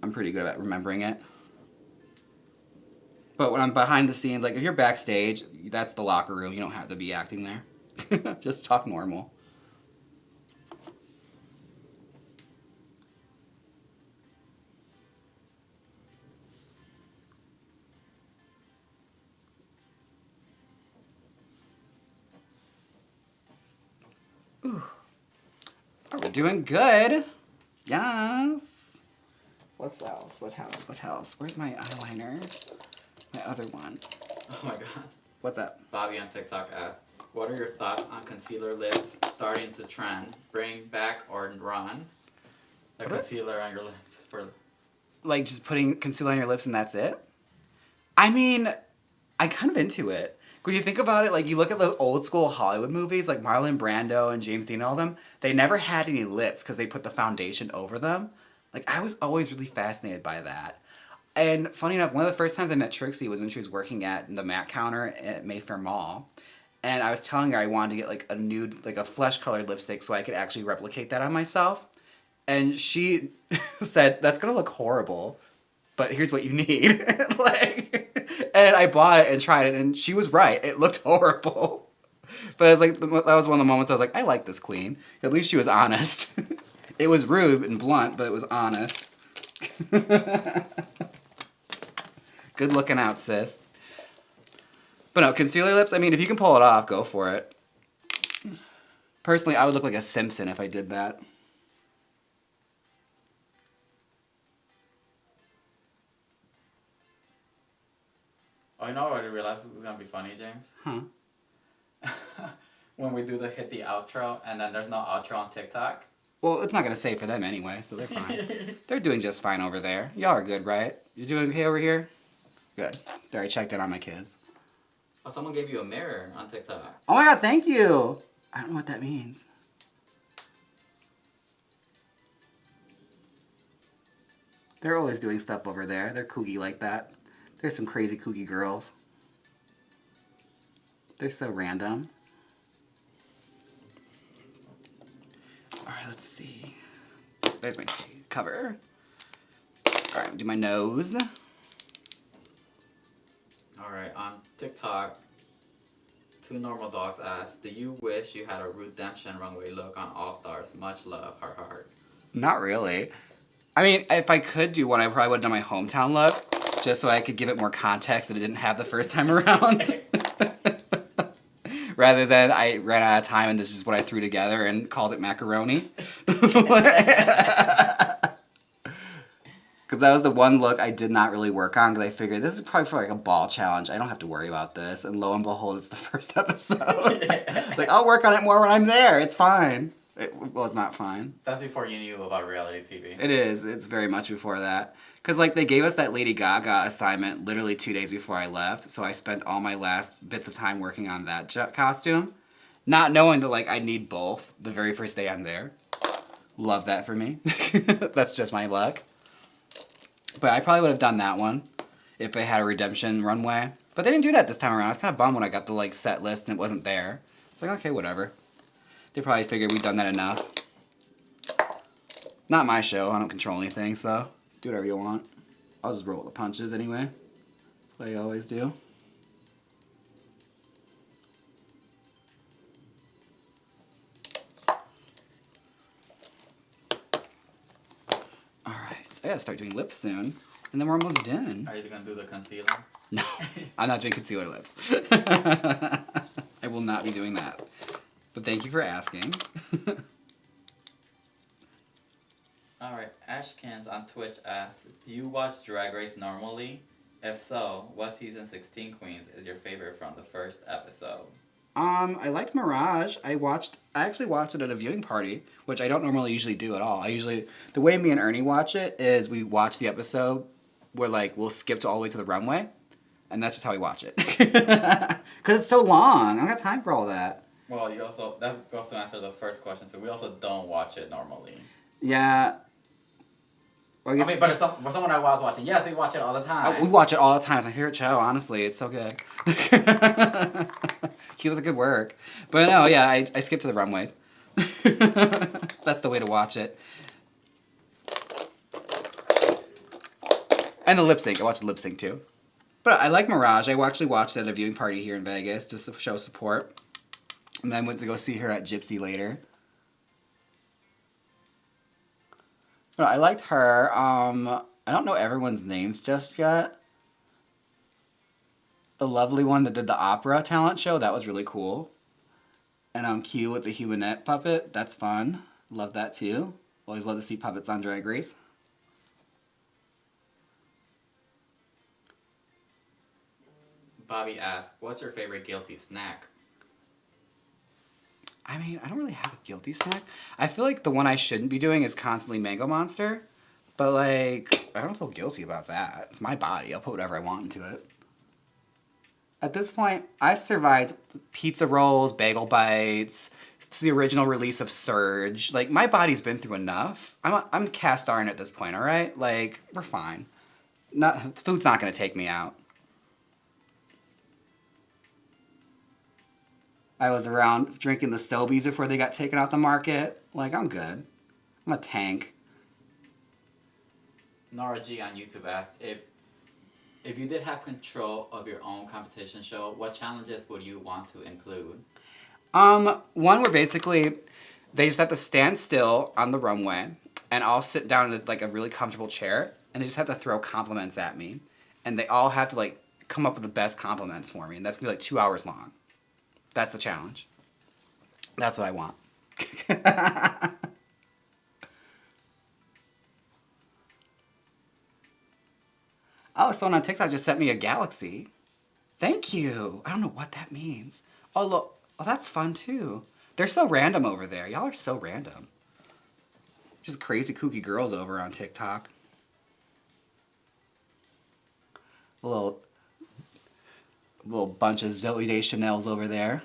I'm pretty good at remembering it. But when I'm behind the scenes, like if you're backstage, that's the locker room. You don't have to be acting there. Just talk normal. Ooh. Oh, we're doing good. Yes. What's else? What else? What else? Where's my eyeliner? My other one. Oh my god. What's up? Bobby on TikTok asked, what are your thoughts on concealer lips starting to trend? Bring back or run? The concealer on your lips for... Like just putting concealer on your lips and that's it? I mean, I'm kind of into it. When you think about it, like you look at those old school Hollywood movies, like Marlon Brando and James Dean and all them, they never had any lips because they put the foundation over them. Like I was always really fascinated by that. And funny enough, one of the first times I met Trixie was when she was working at the Mac counter at Mayfair Mall. And I was telling her I wanted to get like a nude, like a flesh colored lipstick so I could actually replicate that on myself. And she said, that's gonna look horrible, but here's what you need. And I bought it and tried it, and she was right. It looked horrible. But it's like, that was one of the moments I was like, I like this queen. At least she was honest. It was rude and blunt, but it was honest. Good looking out, sis. But no, concealer lips, I mean, if you can pull it off, go for it. Personally, I would look like a Simpson if I did that. Oh, you know what I realized is gonna be funny, James? Huh? When we do hit the outro, and then there's no outro on TikTok. Well, it's not going to save for them anyway, so they're fine. They're doing just fine over there. Y'all are good, right? You're doing okay over here? Good. There, I checked in on my kids. Oh, someone gave you a mirror on TikTok. Oh my god, thank you! I don't know what that means. They're always doing stuff over there. They're kooky like that. There's some crazy kooky girls. They're so random. Alright, let's see. There's my cover. Alright, do my nose. Alright, on TikTok, Two Normal Dogs asked, do you wish you had a redemption runway look on All Stars? Much love, heart heart. Not really. I mean, if I could do one, I probably would have done my hometown look, just so I could give it more context that it didn't have the first time around. Rather than I ran out of time and this is what I threw together and called it macaroni. Because that was the one look I did not really work on because I figured this is probably for like a ball challenge. I don't have to worry about this. And lo and behold, it's the first episode. Like, I'll work on it more when I'm there. It's fine. Well, it's not fine. That's before you knew about reality TV. It is. It's very much before that. Because, like, they gave us that Lady Gaga assignment literally 2 days before I left. So I spent all my last bits of time working on that costume. Not knowing that, like, I need both the very first day I'm there. Love that for me. That's just my luck. But I probably would have done that one if I had a redemption runway. But they didn't do that this time around. I was kind of bummed when I got the, like, set list and it wasn't there. It's like, okay, whatever. They probably figured we'd done that enough. Not my show. I don't control anything, so do whatever you want. I'll just roll the punches anyway. That's what I always do. Alright, so I gotta start doing lips soon. And then we're almost done. Are you gonna do the concealer? No, I'm not doing concealer lips. I will not be doing that. But thank you for asking. Alright, Ashkins on Twitch asked, do you watch Drag Race normally? If so, what season 16 queens is your favorite from the first episode? I liked Mirage. I actually watched it at a viewing party, which I don't normally usually do at all. The way me and Ernie watch it is we watch the episode where, like, we'll skip to all the way to the runway, and that's just how we watch it. Because it's so long. I don't got time for all that. Well, that goes to answer the first question, so we also don't watch it normally. Yeah. Well, I mean, but for someone I was watching, yes, we watch it all the time. We watch it all the time. It's my favorite show, honestly. It's so good. Keep up the good work. But no, yeah, I skip to the runways. That's the way to watch it. And the lip sync. I watch the lip sync too. But I like Mirage. I actually watched it at a viewing party here in Vegas just to show support. And then went to go see her at Gypsy later. But I liked her. I don't know everyone's names just yet. The lovely one that did the opera talent show, that was really cool. And Q with the humanette puppet, that's fun. Love that too. Always love to see puppets on Drag Race. Bobby asked, what's your favorite guilty snack? I mean, I don't really have a guilty snack. I feel like the one I shouldn't be doing is constantly Mango Monster. But, like, I don't feel guilty about that. It's my body. I'll put whatever I want into it. At this point, I've survived pizza rolls, bagel bites, the original release of Surge. Like, my body's been through enough. I'm cast iron at this point, all right? Like, we're fine. Food's not going to take me out. I was around drinking the Sobeys before they got taken out the market. Like, I'm good. I'm a tank. Nora G on YouTube asked if you did have control of your own competition show, what challenges would you want to include? One where basically they just have to stand still on the runway, and I'll sit down in like a really comfortable chair, and they just have to throw compliments at me, and they all have to like come up with the best compliments for me, and that's gonna be like 2 hours long. That's the challenge. That's what I want. Oh, someone on TikTok just sent me a galaxy. Thank you. I don't know what that means. Oh, look. Oh, that's fun, too. They're so random over there. Y'all are so random. Just crazy, kooky girls over on TikTok. A little bunch of Zoe Deschanel's over there.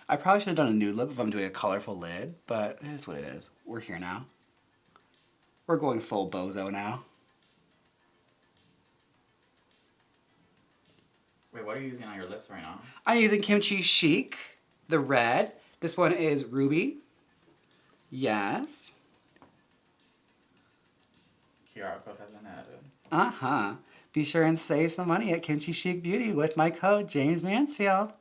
I probably should have done a nude lip if I'm doing a colorful lid, but it is what it is. We're here now. We're going full bozo now. Wait, what are you using on your lips right now? I'm using Kimchi Chic, the red. This one is Ruby. Yes. QR code has been added. Uh-huh. Be sure and save some money at Kimchi Chic Beauty with my code JaymeSmansfield.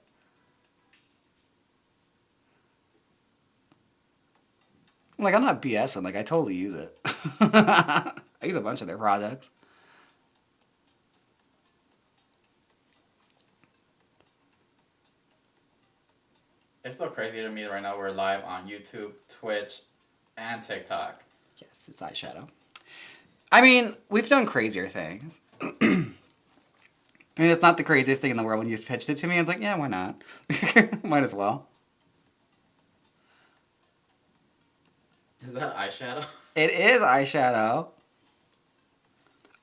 Like, I'm not BSing. Like, I totally use it. I use a bunch of their products. It's so crazy to me right now we're live on YouTube, Twitch, and TikTok. Yes, it's Eyeshadow. I mean, we've done crazier things. I mean, it's not the craziest thing in the world when you just pitched it to me. It's like, yeah, why not? Might as well. Is that eyeshadow? It is eyeshadow.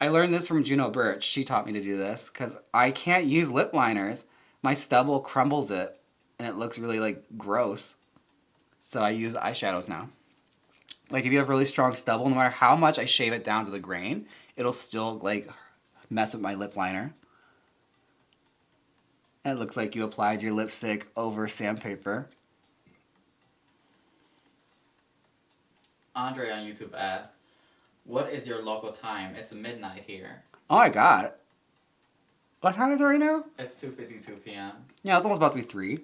I learned this from Juno Birch. She taught me to do this because I can't use lip liners. My stubble crumbles it and it looks really like gross. So I use eyeshadows now. Like if you have really strong stubble, no matter how much I shave it down to the grain, it'll still like mess with my lip liner. And it looks like you applied your lipstick over sandpaper. Andre on YouTube asked, what is your local time? It's midnight here. Oh my god. What time is it right now? It's 2:52 p.m. Yeah, it's almost about to be 3.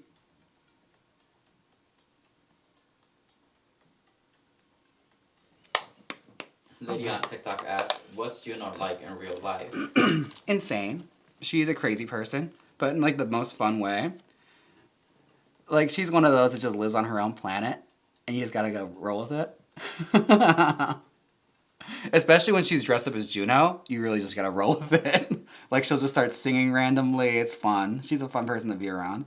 Lady on TikTok asked, what's Juno like in real life? Insane. She's a crazy person, but in like the most fun way. Like she's one of those that just lives on her own planet and you just gotta go roll with it. Especially when she's dressed up as Juno, you really just gotta roll with it. Like she'll just start singing randomly. It's fun. She's a fun person to be around.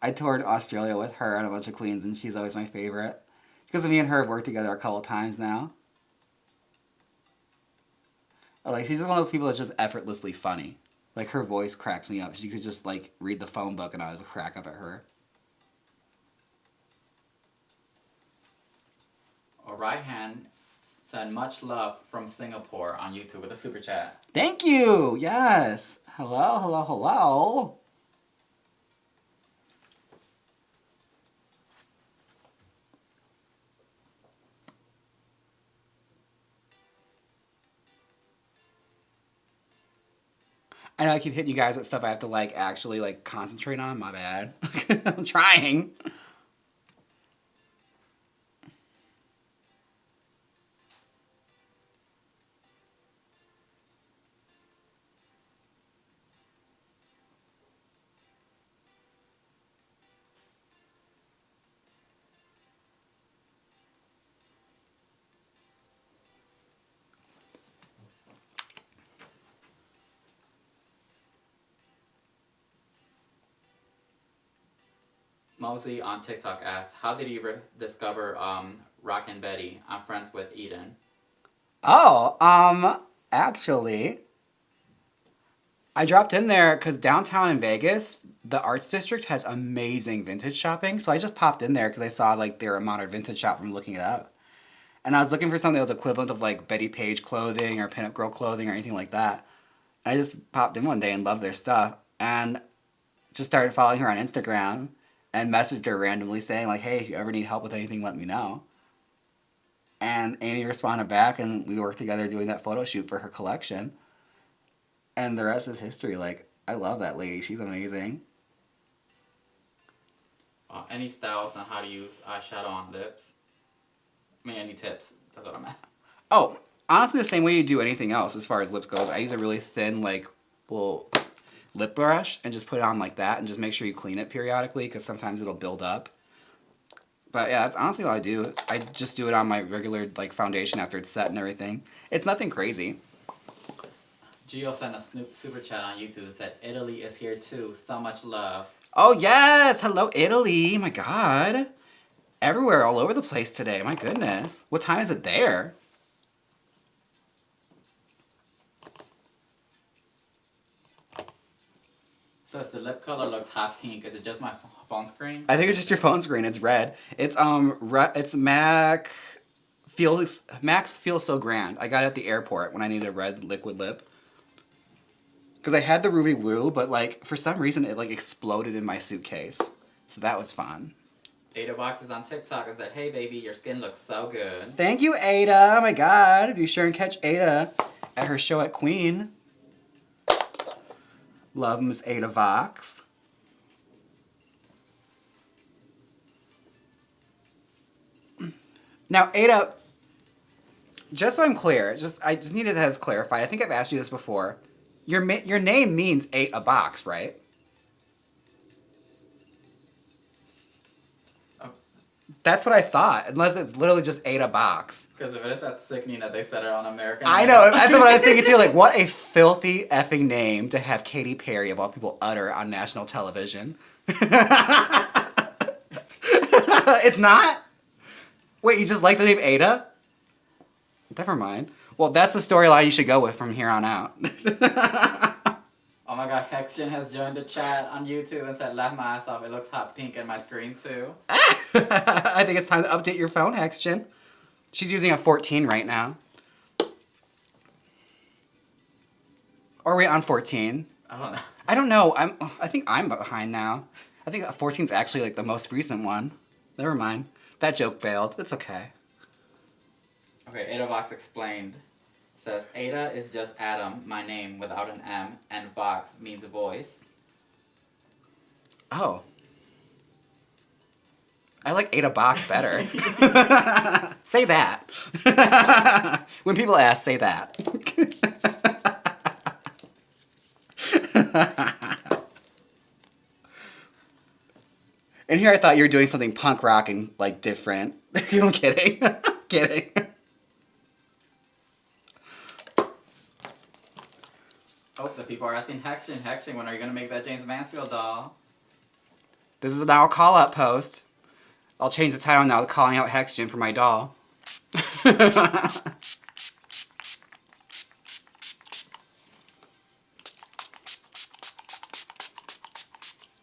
I toured Australia with her and a bunch of queens and she's always my favorite. Because me and her have worked together a couple times now. Like she's just one of those people that's just effortlessly funny. Like her voice cracks me up. She could just like read the phone book and I would crack up at her. Orihan sent much love from Singapore on YouTube with a super chat. Thank you! Yes! Hello, hello, hello! I know I keep hitting you guys with stuff I have to like actually like concentrate on. My bad. I'm trying. Mosey on TikTok asked, how did you discover Rockin' Betty? I'm friends with Eden. Oh, actually, I dropped in there because downtown in Vegas, the Arts District has amazing vintage shopping. So I just popped in there because I saw like they were a modern vintage shop from looking it up. And I was looking for something that was equivalent of like Betty Page clothing or pinup girl clothing or anything like that. And I just popped in one day and loved their stuff. And just started following her on Instagram and messaged her randomly saying like, hey, if you ever need help with anything, let me know. And Amy responded back and we worked together doing that photo shoot for her collection. And the rest is history. Like, I love that lady. She's amazing. Any styles on how to use eyeshadow on lips? I mean, any tips? That's what I'm at. Oh, honestly, the same way you do anything else as far as lips goes. I use a really thin, like, little lip brush and just put it on like that and just make sure you clean it periodically because sometimes it'll build up. But yeah, that's honestly all I do. I just do it on my regular, like, foundation after it's set and everything. It's nothing crazy. Gio sent a super chat on YouTube and said, Italy is here too. So much love. Oh, yes! Hello, Italy! My God. Everywhere, all over the place today. My goodness. What time is it there? So if the lip color looks hot pink, is it just my phone screen? I think it's just your phone screen. It's red. It's it's Max feels so grand. I got it at the airport when I needed a red liquid lip. Because I had the Ruby Woo, but like for some reason it like exploded in my suitcase. So that was fun. Ada Box is on TikTok and said, hey baby, your skin looks so good. Thank you, Ada. Oh my God. Be sure and catch Ada at her show at Queen. Love Miss Ada Vox. Now, Ada, just so I'm clear, I just needed to have clarified. I think I've asked you this before. Your name means a box, right? Oh. That's what I thought, unless it's literally just Ada Box. Because if it is that sickening that they said it on American I know, that's what I was thinking too. Like, what a filthy effing name to have Katy Perry, of all people, utter on national television. It's not? Wait, you just like the name Ada? Never mind. Well, that's the storyline you should go with from here on out. Oh my God, Hexgen has joined the chat on YouTube and said, laugh my ass off. It looks hot pink in my screen too. I think it's time to update your phone, Hexgen. She's using a 14 right now. Or are we on 14? I don't know. I don't know. I think I'm behind now. I think 14 is actually like the most recent one. Never mind. That joke failed. It's okay. Okay, Ada Vox explained. Says, Ada is just Adam, my name, without an M, and Vox means voice. Oh. I like Ada Box better. Say that. When people ask, say that. And here I thought you were doing something punk rock and like different. I'm kidding. Kidding. Oh, the people are asking Hexgen, when are you going to make that Jaymes Mansfield doll? This is now a call-out post. I'll change the title now, calling out Hexgen for my doll.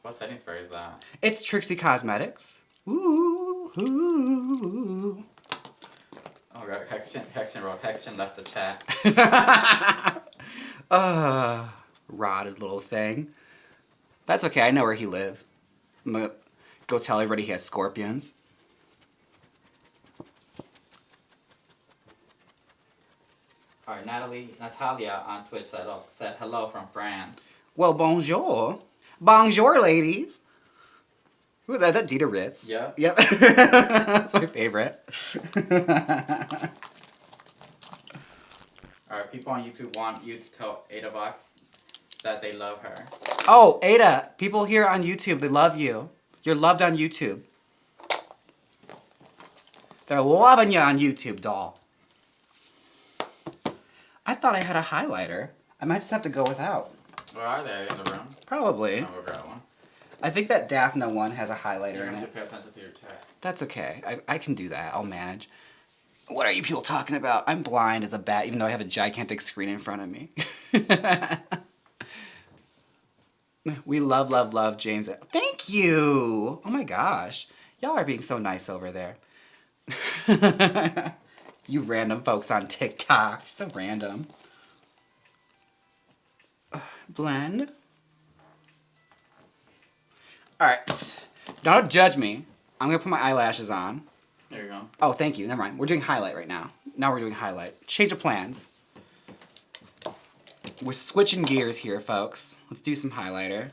What setting spray is that? It's Trixie Cosmetics. Ooh, ooh. Oh, right, Hexgen wrote, Hexgen left the chat. Rotted little thing. That's okay, I know where he lives. I'm gonna go tell everybody he has scorpions. Alright, Natalia on Twitch said hello from France. Well, bonjour. Bonjour, ladies. Who is that? That Dita Ritz? Yeah. Yep. That's my favorite. Alright, people on YouTube want you to tell Ada Box that they love her. Oh, Ada, people here on YouTube, they love you. You're loved on YouTube. They're loving you on YouTube, doll. I thought I had a highlighter. I might just have to go without. Where are they? In the room? Probably. I'll go grab one. I think that Daphne one has a highlighter You in have to it. pay attention to your chat. That's okay. I can do that. I'll manage. What are you people talking about? I'm blind as a bat, even though I have a gigantic screen in front of me. We love, love, love Jaymes. Thank you! Oh my gosh. Y'all are being so nice over there. You random folks on TikTok. You're so random. Blend. Alright. Don't judge me. I'm gonna put my eyelashes on. There you go. Oh, thank you. Never mind. We're doing highlight right now. Now we're doing highlight. Change of plans. We're switching gears here, folks. Let's do some highlighter.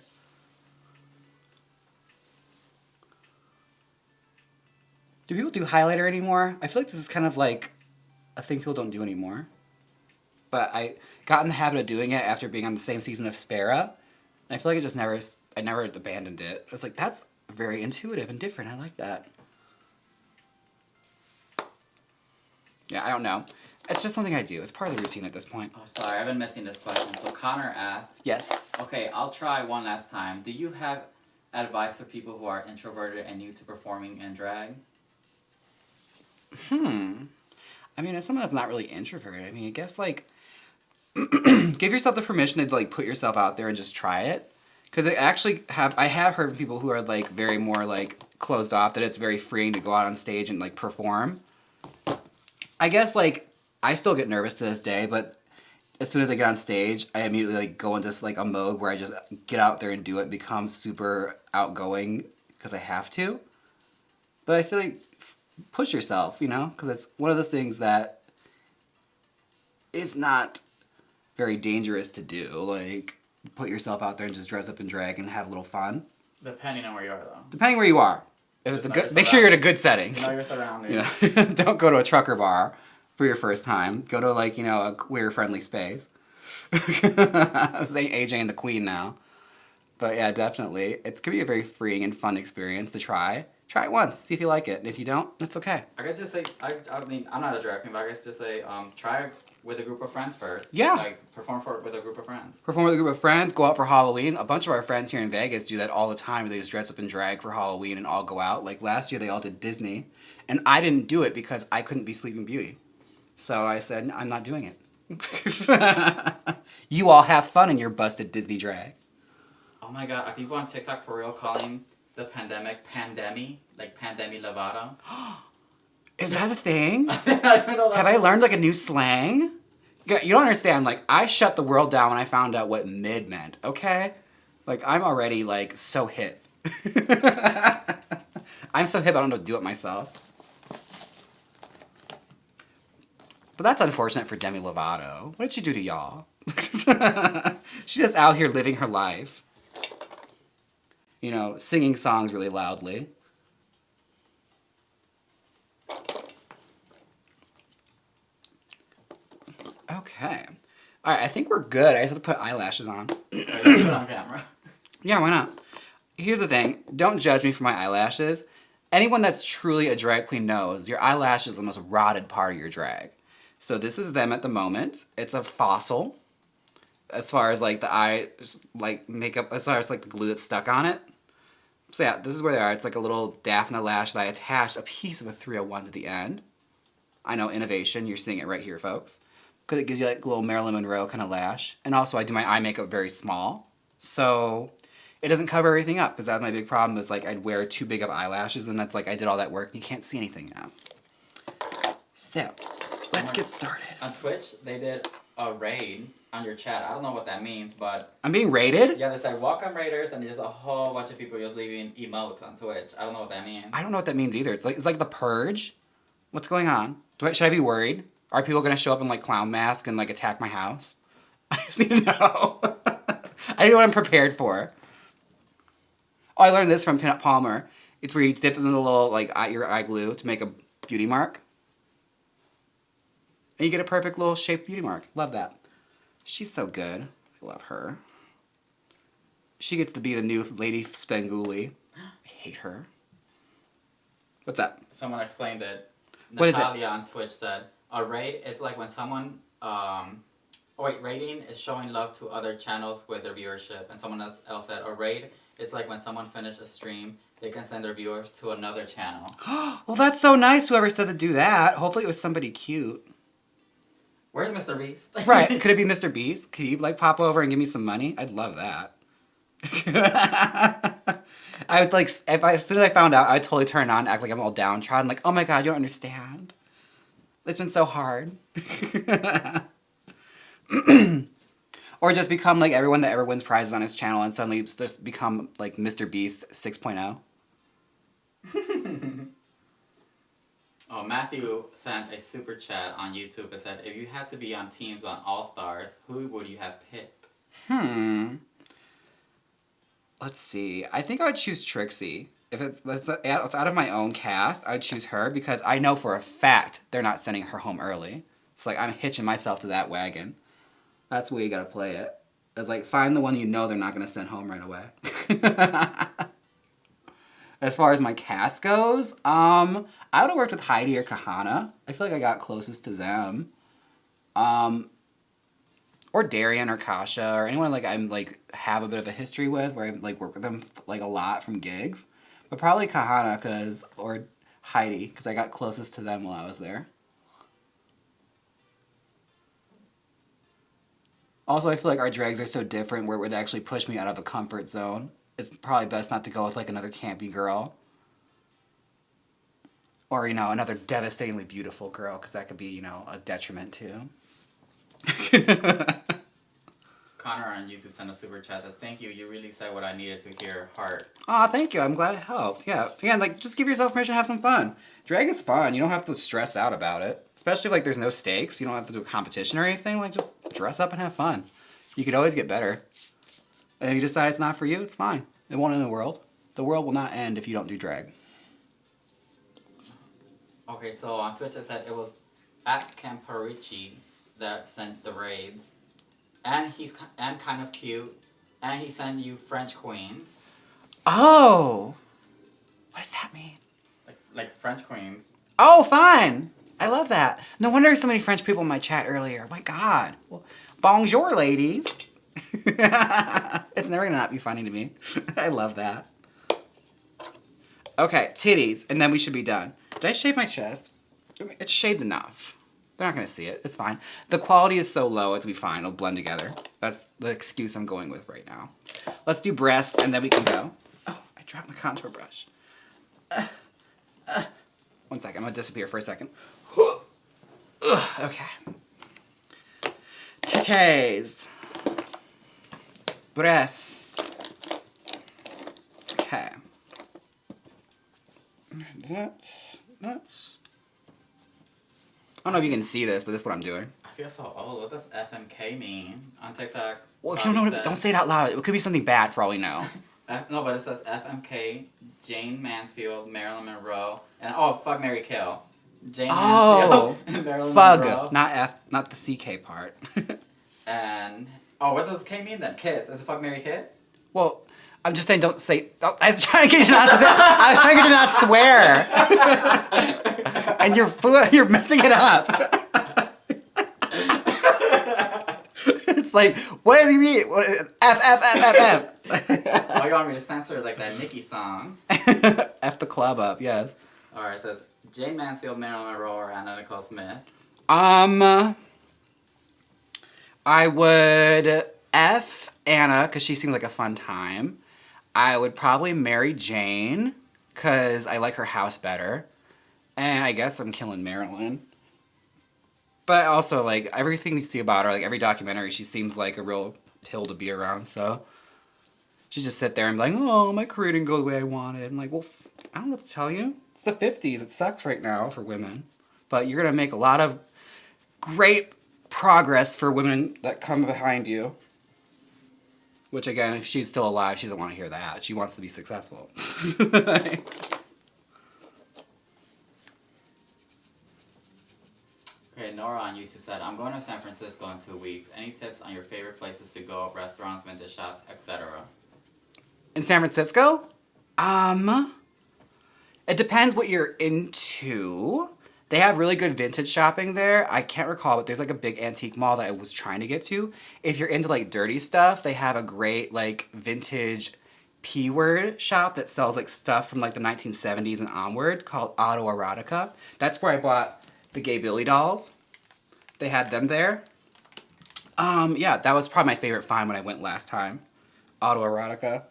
Do people do highlighter anymore? I feel like this is kind of like a thing people don't do anymore. But I got in the habit of doing it after being on the same season of Spera. And I feel like I never abandoned it. I was like, that's very intuitive and different. I like that. Yeah, I don't know. It's just something I do. It's part of the routine at this point. Oh, sorry, I've been missing this question. So Connor asked. Yes. Okay, I'll try one last time. Do you have advice for people who are introverted and new to performing in drag? I mean, as someone that's not really introverted, I mean, I guess, like, give yourself the permission to, like, put yourself out there and just try it. Because I have heard from people who are, like, very more, like, closed off, that it's very freeing to go out on stage and, like, perform. I guess, like, I still get nervous to this day, but as soon as I get on stage, I immediately, like, go into, like, a mode where I just get out there and do it, become super outgoing, because I have to. But I still, like, push yourself, you know? Because it's one of those things that is not very dangerous to do. Like, put yourself out there and just dress up in drag and have a little fun. Depending on where you are, though. Depending where you are. If it's a good, make sure you're in a good setting. You know your surroundings. You know, don't go to a trucker bar for your first time. Go to, like, you know, a queer-friendly space. This ain't AJ and the Queen now. But yeah, definitely. It's gonna be a very freeing and fun experience to try. Try it once, see if you like it. And if you don't, it's okay. I guess just say, I mean, I'm not a drag queen, but I guess just say, try with a group of friends first. Yeah. Like, perform with a group of friends. Perform with a group of friends, go out for Halloween. A bunch of our friends here in Vegas do that all the time. They just dress up in drag for Halloween and all go out. Like last year, they all did Disney. And I didn't do it because I couldn't be Sleeping Beauty. So I said, I'm not doing it. You all have fun in your busted Disney drag. Oh my god, are people on TikTok for real calling the pandemic pandemi? Like pandemi lavado? Is that a thing? I don't know that. Have I learned like a new slang? You don't understand, like, I shut the world down when I found out what mid meant, okay? Like, I'm already, like, so hip. I'm so hip I don't know how to do it myself. But that's unfortunate for Demi Lovato. What did she do to y'all? She's just out here living her life. You know, singing songs really loudly. Okay. Alright, I think we're good. I have to put eyelashes on. Put it on camera. Yeah, why not? Here's the thing. Don't judge me for my eyelashes. Anyone that's truly a drag queen knows your eyelashes are the most rotted part of your drag. So this is them at the moment. It's a fossil. As far as like the eye, like makeup, as far as like the glue that's stuck on it. So yeah, this is where they are. It's like a little Daphne lash that I attached a piece of a 301 to the end. I know, innovation. You're seeing it right here, folks. Because it gives you like a little Marilyn Monroe kind of lash. And also I do my eye makeup very small. So it doesn't cover everything up. Because that's my big problem is like I'd wear too big of eyelashes and that's like I did all that work and you can't see anything now. So, let's get started. On Twitch, they did a raid on your chat. I don't know what that means, but... I'm being raided? Yeah, they said, welcome raiders, and there's a whole bunch of people just leaving emotes on Twitch. I don't know what that means. I don't know what that means either. It's like the purge. What's going on? Should I be worried? Are people going to show up in like clown masks and like attack my house? I just need to know. I know what I'm prepared for. Oh, I learned this from Pinup Palmer. It's where you dip in the little like your eye glue to make a beauty mark. And you get a perfect little shaped beauty mark. Love that. She's so good. I love her. She gets to be the new Lady Spenguli. I hate her. What's that? Someone explained it. What is it? Natalia on Twitch said, a raid is like when someone, raiding is showing love to other channels with their viewership. And someone else said, a raid, it's like when someone finishes a stream, they can send their viewers to another channel. Well, that's so nice, whoever said to do that. Hopefully it was somebody cute. Where's Mr. Beast? Right, could it be Mr. Beast? Could you, like, pop over and give me some money? I'd love that. I would, like, as soon as I found out, I'd totally turn on, act like I'm all downtrodden, like, oh my god, you don't understand. It's been so hard. Or just become like everyone that ever wins prizes on his channel and suddenly just become like Mr. Beast 6.0. Oh, Matthew sent a super chat on YouTube and said, if you had to be on teams on All Stars, who would you have picked? Let's see. I think I would choose Trixie. If it's out of my own cast, I'd choose her because I know for a fact they're not sending her home early. It's like I'm hitching myself to that wagon. That's the way you gotta play it. It's like find the one you know they're not gonna send home right away. As far as my cast goes, I would have worked with Heidi or Kahana. I feel like I got closest to them. Or Darian or Kasha or anyone like I'm like have a bit of a history with where I like work with them like a lot from gigs. But probably Kahana or Heidi because I got closest to them while I was there. Also, I feel like our drags are so different where it would actually push me out of a comfort zone. It's probably best not to go with like another campy girl. Or, you know, another devastatingly beautiful girl because that could be, you know, a detriment too. Connor on YouTube sent a super chat that thank you. You really said what I needed to hear. Heart. Aw, thank you. I'm glad it helped. Yeah. Again, like, just give yourself permission to have some fun. Drag is fun. You don't have to stress out about it. Especially if, like, there's no stakes. You don't have to do a competition or anything. Like, just dress up and have fun. You could always get better. And if you decide it's not for you, it's fine. It won't end the world. The world will not end if you don't do drag. Okay, so on Twitch it said it was at Camparici that sent the raids. And he's kind of cute. And he sent you French queens. Oh! What does that mean? Like French queens. Oh, fun! I love that. No wonder there's so many French people in my chat earlier. My God. Well, bonjour, ladies. It's never gonna not be funny to me. I love that. Okay, titties, and then we should be done. Did I shave my chest? It's shaved enough. They're not gonna see it. It's fine. The quality is so low, it'll be fine. It'll blend together. That's the excuse I'm going with right now. Let's do breasts, and then we can go. Oh, I dropped my contour brush. 1 second, I'm gonna disappear for a second. Okay. Titties. Breasts. Okay. That's. I don't know if you can see this, but this is what I'm doing. I feel so old. What does FMK mean on TikTok? Well, if you don't know, don't say it out loud. It could be something bad for all we know. No, but it says FMK, Jane Mansfield, Marilyn Monroe, and oh, fuck, Mary Kill. Jane Mansfield and Marilyn Monroe. Not the CK part. And oh, what does K mean then? Kiss. Is it fuck, Mary, kiss? Well, I'm just saying, don't say. Oh, I was trying to get you not to say. I was trying to get you not to swear. And you're messing it up. It's like, what does he mean? F. Oh, you want me to censor like that Nicki song? F the club up, yes. Alright, it says Jane Mansfield, Marilyn Monroe, or Anna Nicole Smith. I would F Anna because she seemed like a fun time. I would probably marry Jane because I like her house better. And I guess I'm killing Marilyn. But also, like, everything you see about her, like, every documentary, she seems like a real pill to be around, so. She just sit there and be like, oh, my career didn't go the way I wanted. I'm like, well, I don't know what to tell you. It's the 50s. It sucks right now for women. But you're going to make a lot of great progress for women that come behind you. Which, again, if she's still alive, she doesn't want to hear that. She wants to be successful. Okay, Nora on YouTube said, I'm going to San Francisco in 2 weeks. Any tips on your favorite places to go, restaurants, vintage shops, etc.? In San Francisco? It depends what you're into. They have really good vintage shopping there. I can't recall, but there's like a big antique mall that I was trying to get to. If you're into like dirty stuff, they have a great like vintage P-word shop that sells like stuff from like the 1970s and onward called Autoerotica. That's where I bought the Gay Billy dolls. They had them there. Yeah, that was probably my favorite find when I went last time. Autoerotica.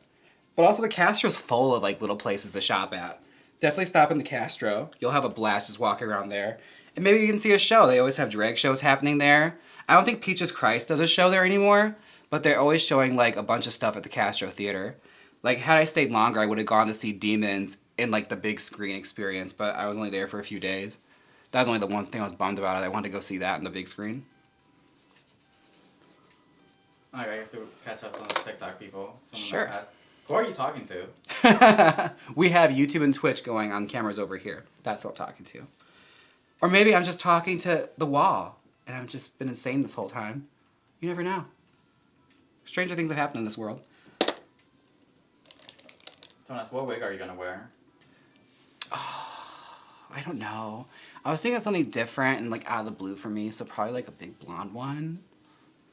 But also the Castro's full of like little places to shop at. Definitely stop in the Castro. You'll have a blast just walking around there. And maybe you can see a show. They always have drag shows happening there. I don't think Peaches Christ does a show there anymore, but they're always showing like a bunch of stuff at the Castro Theater. Like, had I stayed longer, I would have gone to see Demons in like the big screen experience, but I was only there for a few days. That was only the one thing I was bummed about it. I wanted to go see that in the big screen. Alright, I have to catch up on the TikTok people. Sure. Who are you talking to? We have YouTube and Twitch going on cameras over here. That's what I'm talking to. Or maybe I'm just talking to the wall, and I've just been insane this whole time. You never know. Stranger things have happened in this world. Jonas, what wig are you gonna wear? Oh, I don't know. I was thinking of something different and like out of the blue for me, so probably like a big blonde one.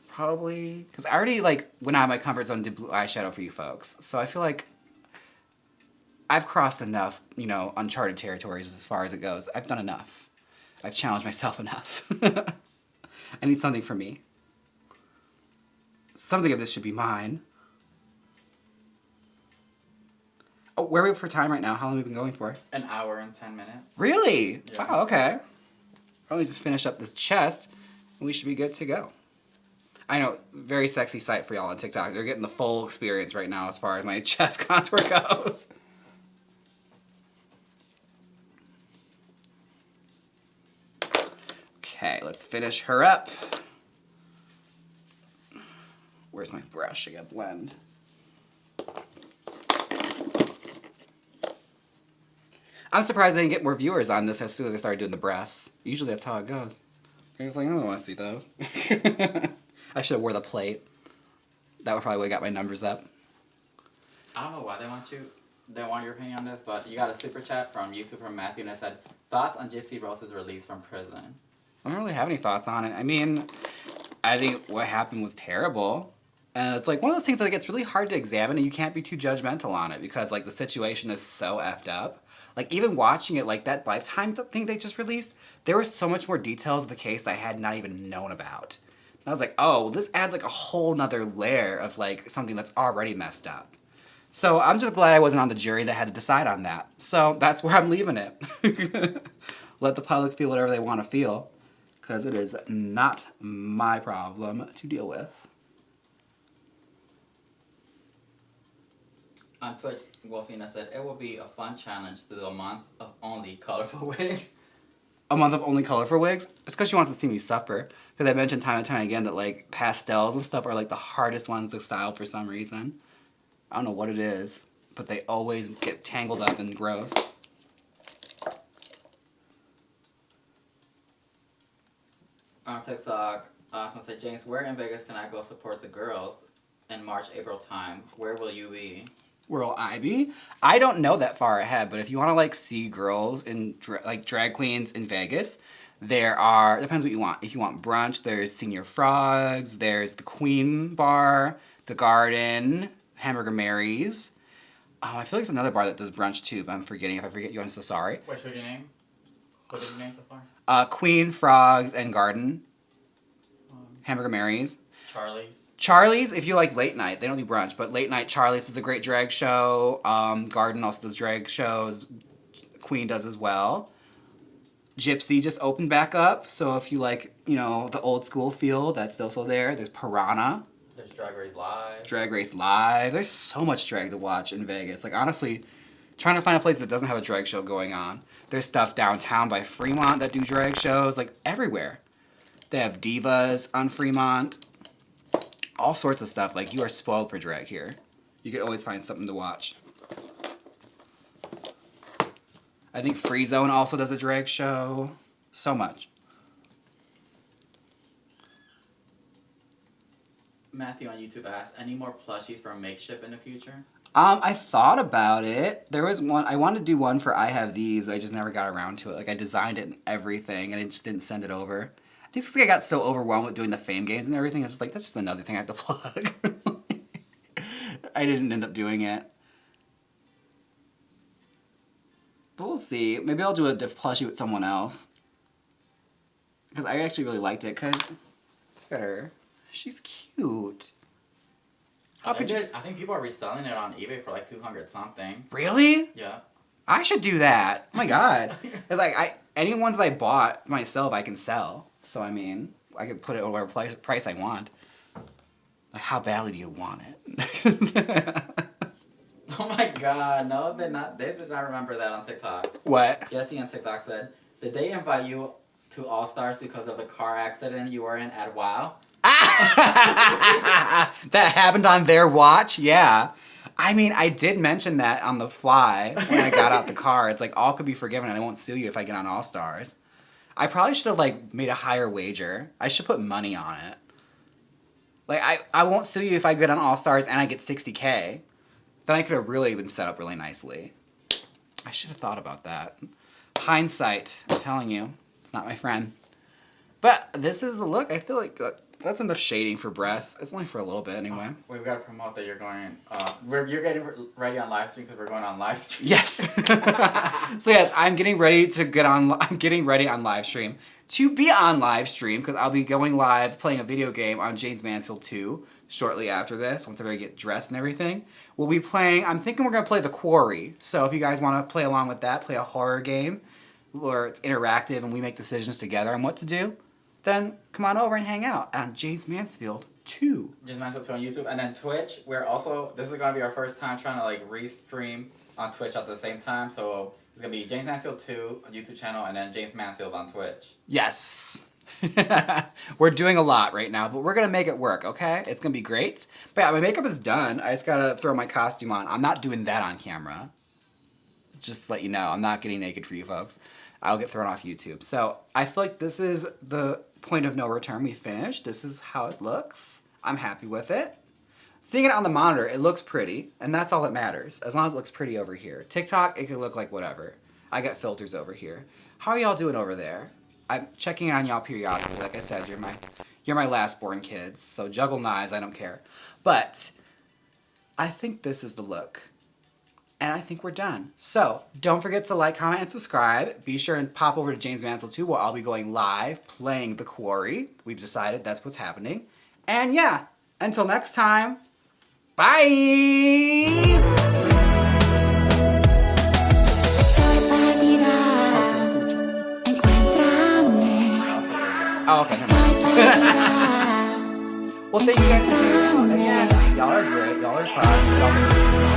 Probably. Because I already like went out of my comfort zone and did blue eyeshadow for you folks. So I feel like I've crossed enough, you know, uncharted territories as far as it goes. I've done enough. I've challenged myself enough. I need something for me. Something of this should be mine. Oh, where are we for time right now? How long have we been going for? An hour and 10 minutes. Really? Yeah. Wow, okay. Probably just finish up this chest, and we should be good to go. I know, very sexy sight for y'all on TikTok. They're getting the full experience right now as far as my chest contour goes. Okay, let's finish her up. Where's my brush? I gotta blend. I'm surprised I didn't get more viewers on this as soon as I started doing the breasts. Usually that's how it goes. I was like, I don't want to see those. I should have wore the plate. That would probably would have got my numbers up. I don't know why they want your opinion on this, but you got a super chat from YouTube from Matthew and it said, thoughts on Gypsy Rose's release from prison? I don't really have any thoughts on it. I mean, I think what happened was terrible. And it's like one of those things that gets really hard to examine and you can't be too judgmental on it because like the situation is so effed up. Like even watching it, like that Lifetime thing they just released, there was so much more details of the case that I had not even known about. And I was like, oh, this adds like a whole nother layer of like something that's already messed up. So I'm just glad I wasn't on the jury that had to decide on that. So that's where I'm leaving it. Let the public feel whatever they want to feel, because it is not my problem to deal with. On Twitch, Wolfina said, it will be a fun challenge to do a month of only colorful wigs. A month of only colorful wigs? It's because she wants to see me suffer. Because I mentioned time and time again that like pastels and stuff are like the hardest ones to style for some reason. I don't know what it is, but they always get tangled up and gross. On TikTok, someone said, James, where in Vegas can I go support the girls in March, April time? Where will you be? Where will I be? I don't know that far ahead, but if you want to like see girls in like drag queens in Vegas, there are, depends what you want. If you want brunch, there's Senior Frogs, there's the Queen Bar, the Garden, Hamburger Mary's. I feel like it's another bar that does brunch too, but I'm forgetting. If I forget you, I'm so sorry. Wait, who did you name? What did you name so far? Queen, Frogs, and Garden. Hamburger Mary's. Charlie's. Charlie's, if you like late night, they don't do brunch, but late night Charlie's is a great drag show. Garden also does drag shows. Queen does as well. Gypsy just opened back up, so if you like, you know, the old school feel, that's also there. There's Piranha. There's Drag Race Live. Drag Race Live. There's so much drag to watch in Vegas. Like, honestly, trying to find a place that doesn't have a drag show going on. There's stuff downtown by Fremont that do drag shows, like, everywhere. They have divas on Fremont. All sorts of stuff. Like, you are spoiled for drag here. You could always find something to watch. I think Free Zone also does a drag show. So much. Matthew on YouTube asked, any more plushies from Makeshift in the future? I thought about it. There was one, I wanted to do one for I Have These, but I just never got around to it. Like, I designed it and everything, and I just didn't send it over. I think it's because I got so overwhelmed with doing the fame games and everything. I was just like, that's just another thing I have to plug. I didn't end up doing it. But we'll see. Maybe I'll do a diff plushie with someone else. Because I actually really liked it, because look at her. She's cute. How could you? I think people are reselling it on eBay for like 200 something. Really? Yeah. I should do that. Oh my god. It's like any ones that I bought myself I can sell. So I mean, I could put it at whatever price I want. Like, how badly do you want it? Oh my god, no, they did not remember that on TikTok. What? Jesse on TikTok said, did they invite you to All Stars because of the car accident you were in at WoW? That happened on their watch? Yeah. I mean, I did mention that on the fly when I got out the car. It's like, all could be forgiven and I won't sue you if I get on All Stars. I probably should have, like, made a higher wager. I should put money on it. Like, I won't sue you if I get on All Stars and I get 60K. Then I could have really been set up really nicely. I should have thought about that. Hindsight, I'm telling you, it's not my friend. But this is the look. I feel like that's enough shading for breasts. It's only for a little bit anyway. We've got to promote that you're going. You're getting ready on live stream because we're going on live stream. Yes. So yes, I'm getting ready on live stream to be on live stream because I'll be going live playing a video game on Jaymes Mansfield 2 shortly after this. Once I get dressed and everything, we'll be playing. I'm thinking we're gonna play The Quarry. So if you guys want to play along with that, play a horror game where it's interactive and we make decisions together on what to do, then come on over and hang out on Jaymes Mansfield 2. Jaymes Mansfield 2 on YouTube. And then Twitch, we're also, this is going to be our first time trying to like restream on Twitch at the same time. So it's going to be Jaymes Mansfield 2 on YouTube channel and then Jaymes Mansfield on Twitch. Yes. We're doing a lot right now, but we're going to make it work, okay? It's going to be great. But yeah, my makeup is done. I just got to throw my costume on. I'm not doing that on camera. Just to let you know, I'm not getting naked for you folks. I'll get thrown off YouTube. So I feel like this is the point of no return. We finished. This is how it looks. I'm happy with it. Seeing it on the monitor, it looks pretty, and that's all that matters. As long as it looks pretty over here. TikTok, it could look like whatever. I got filters over here. How are y'all doing over there? I'm checking on y'all periodically. Like I said, you're my last born kids, so juggle knives, I don't care. But I think this is the look. And I think we're done. So, don't forget to like, comment, and subscribe. Be sure and pop over to Jaymes Mansfield 2 where I'll be going live playing The Quarry. We've decided that's what's happening. And yeah, until next time, bye! Oh, okay, never mind. Well, thank you guys for being here. Y'all are great. Y'all are fun. Y'all make it yourself.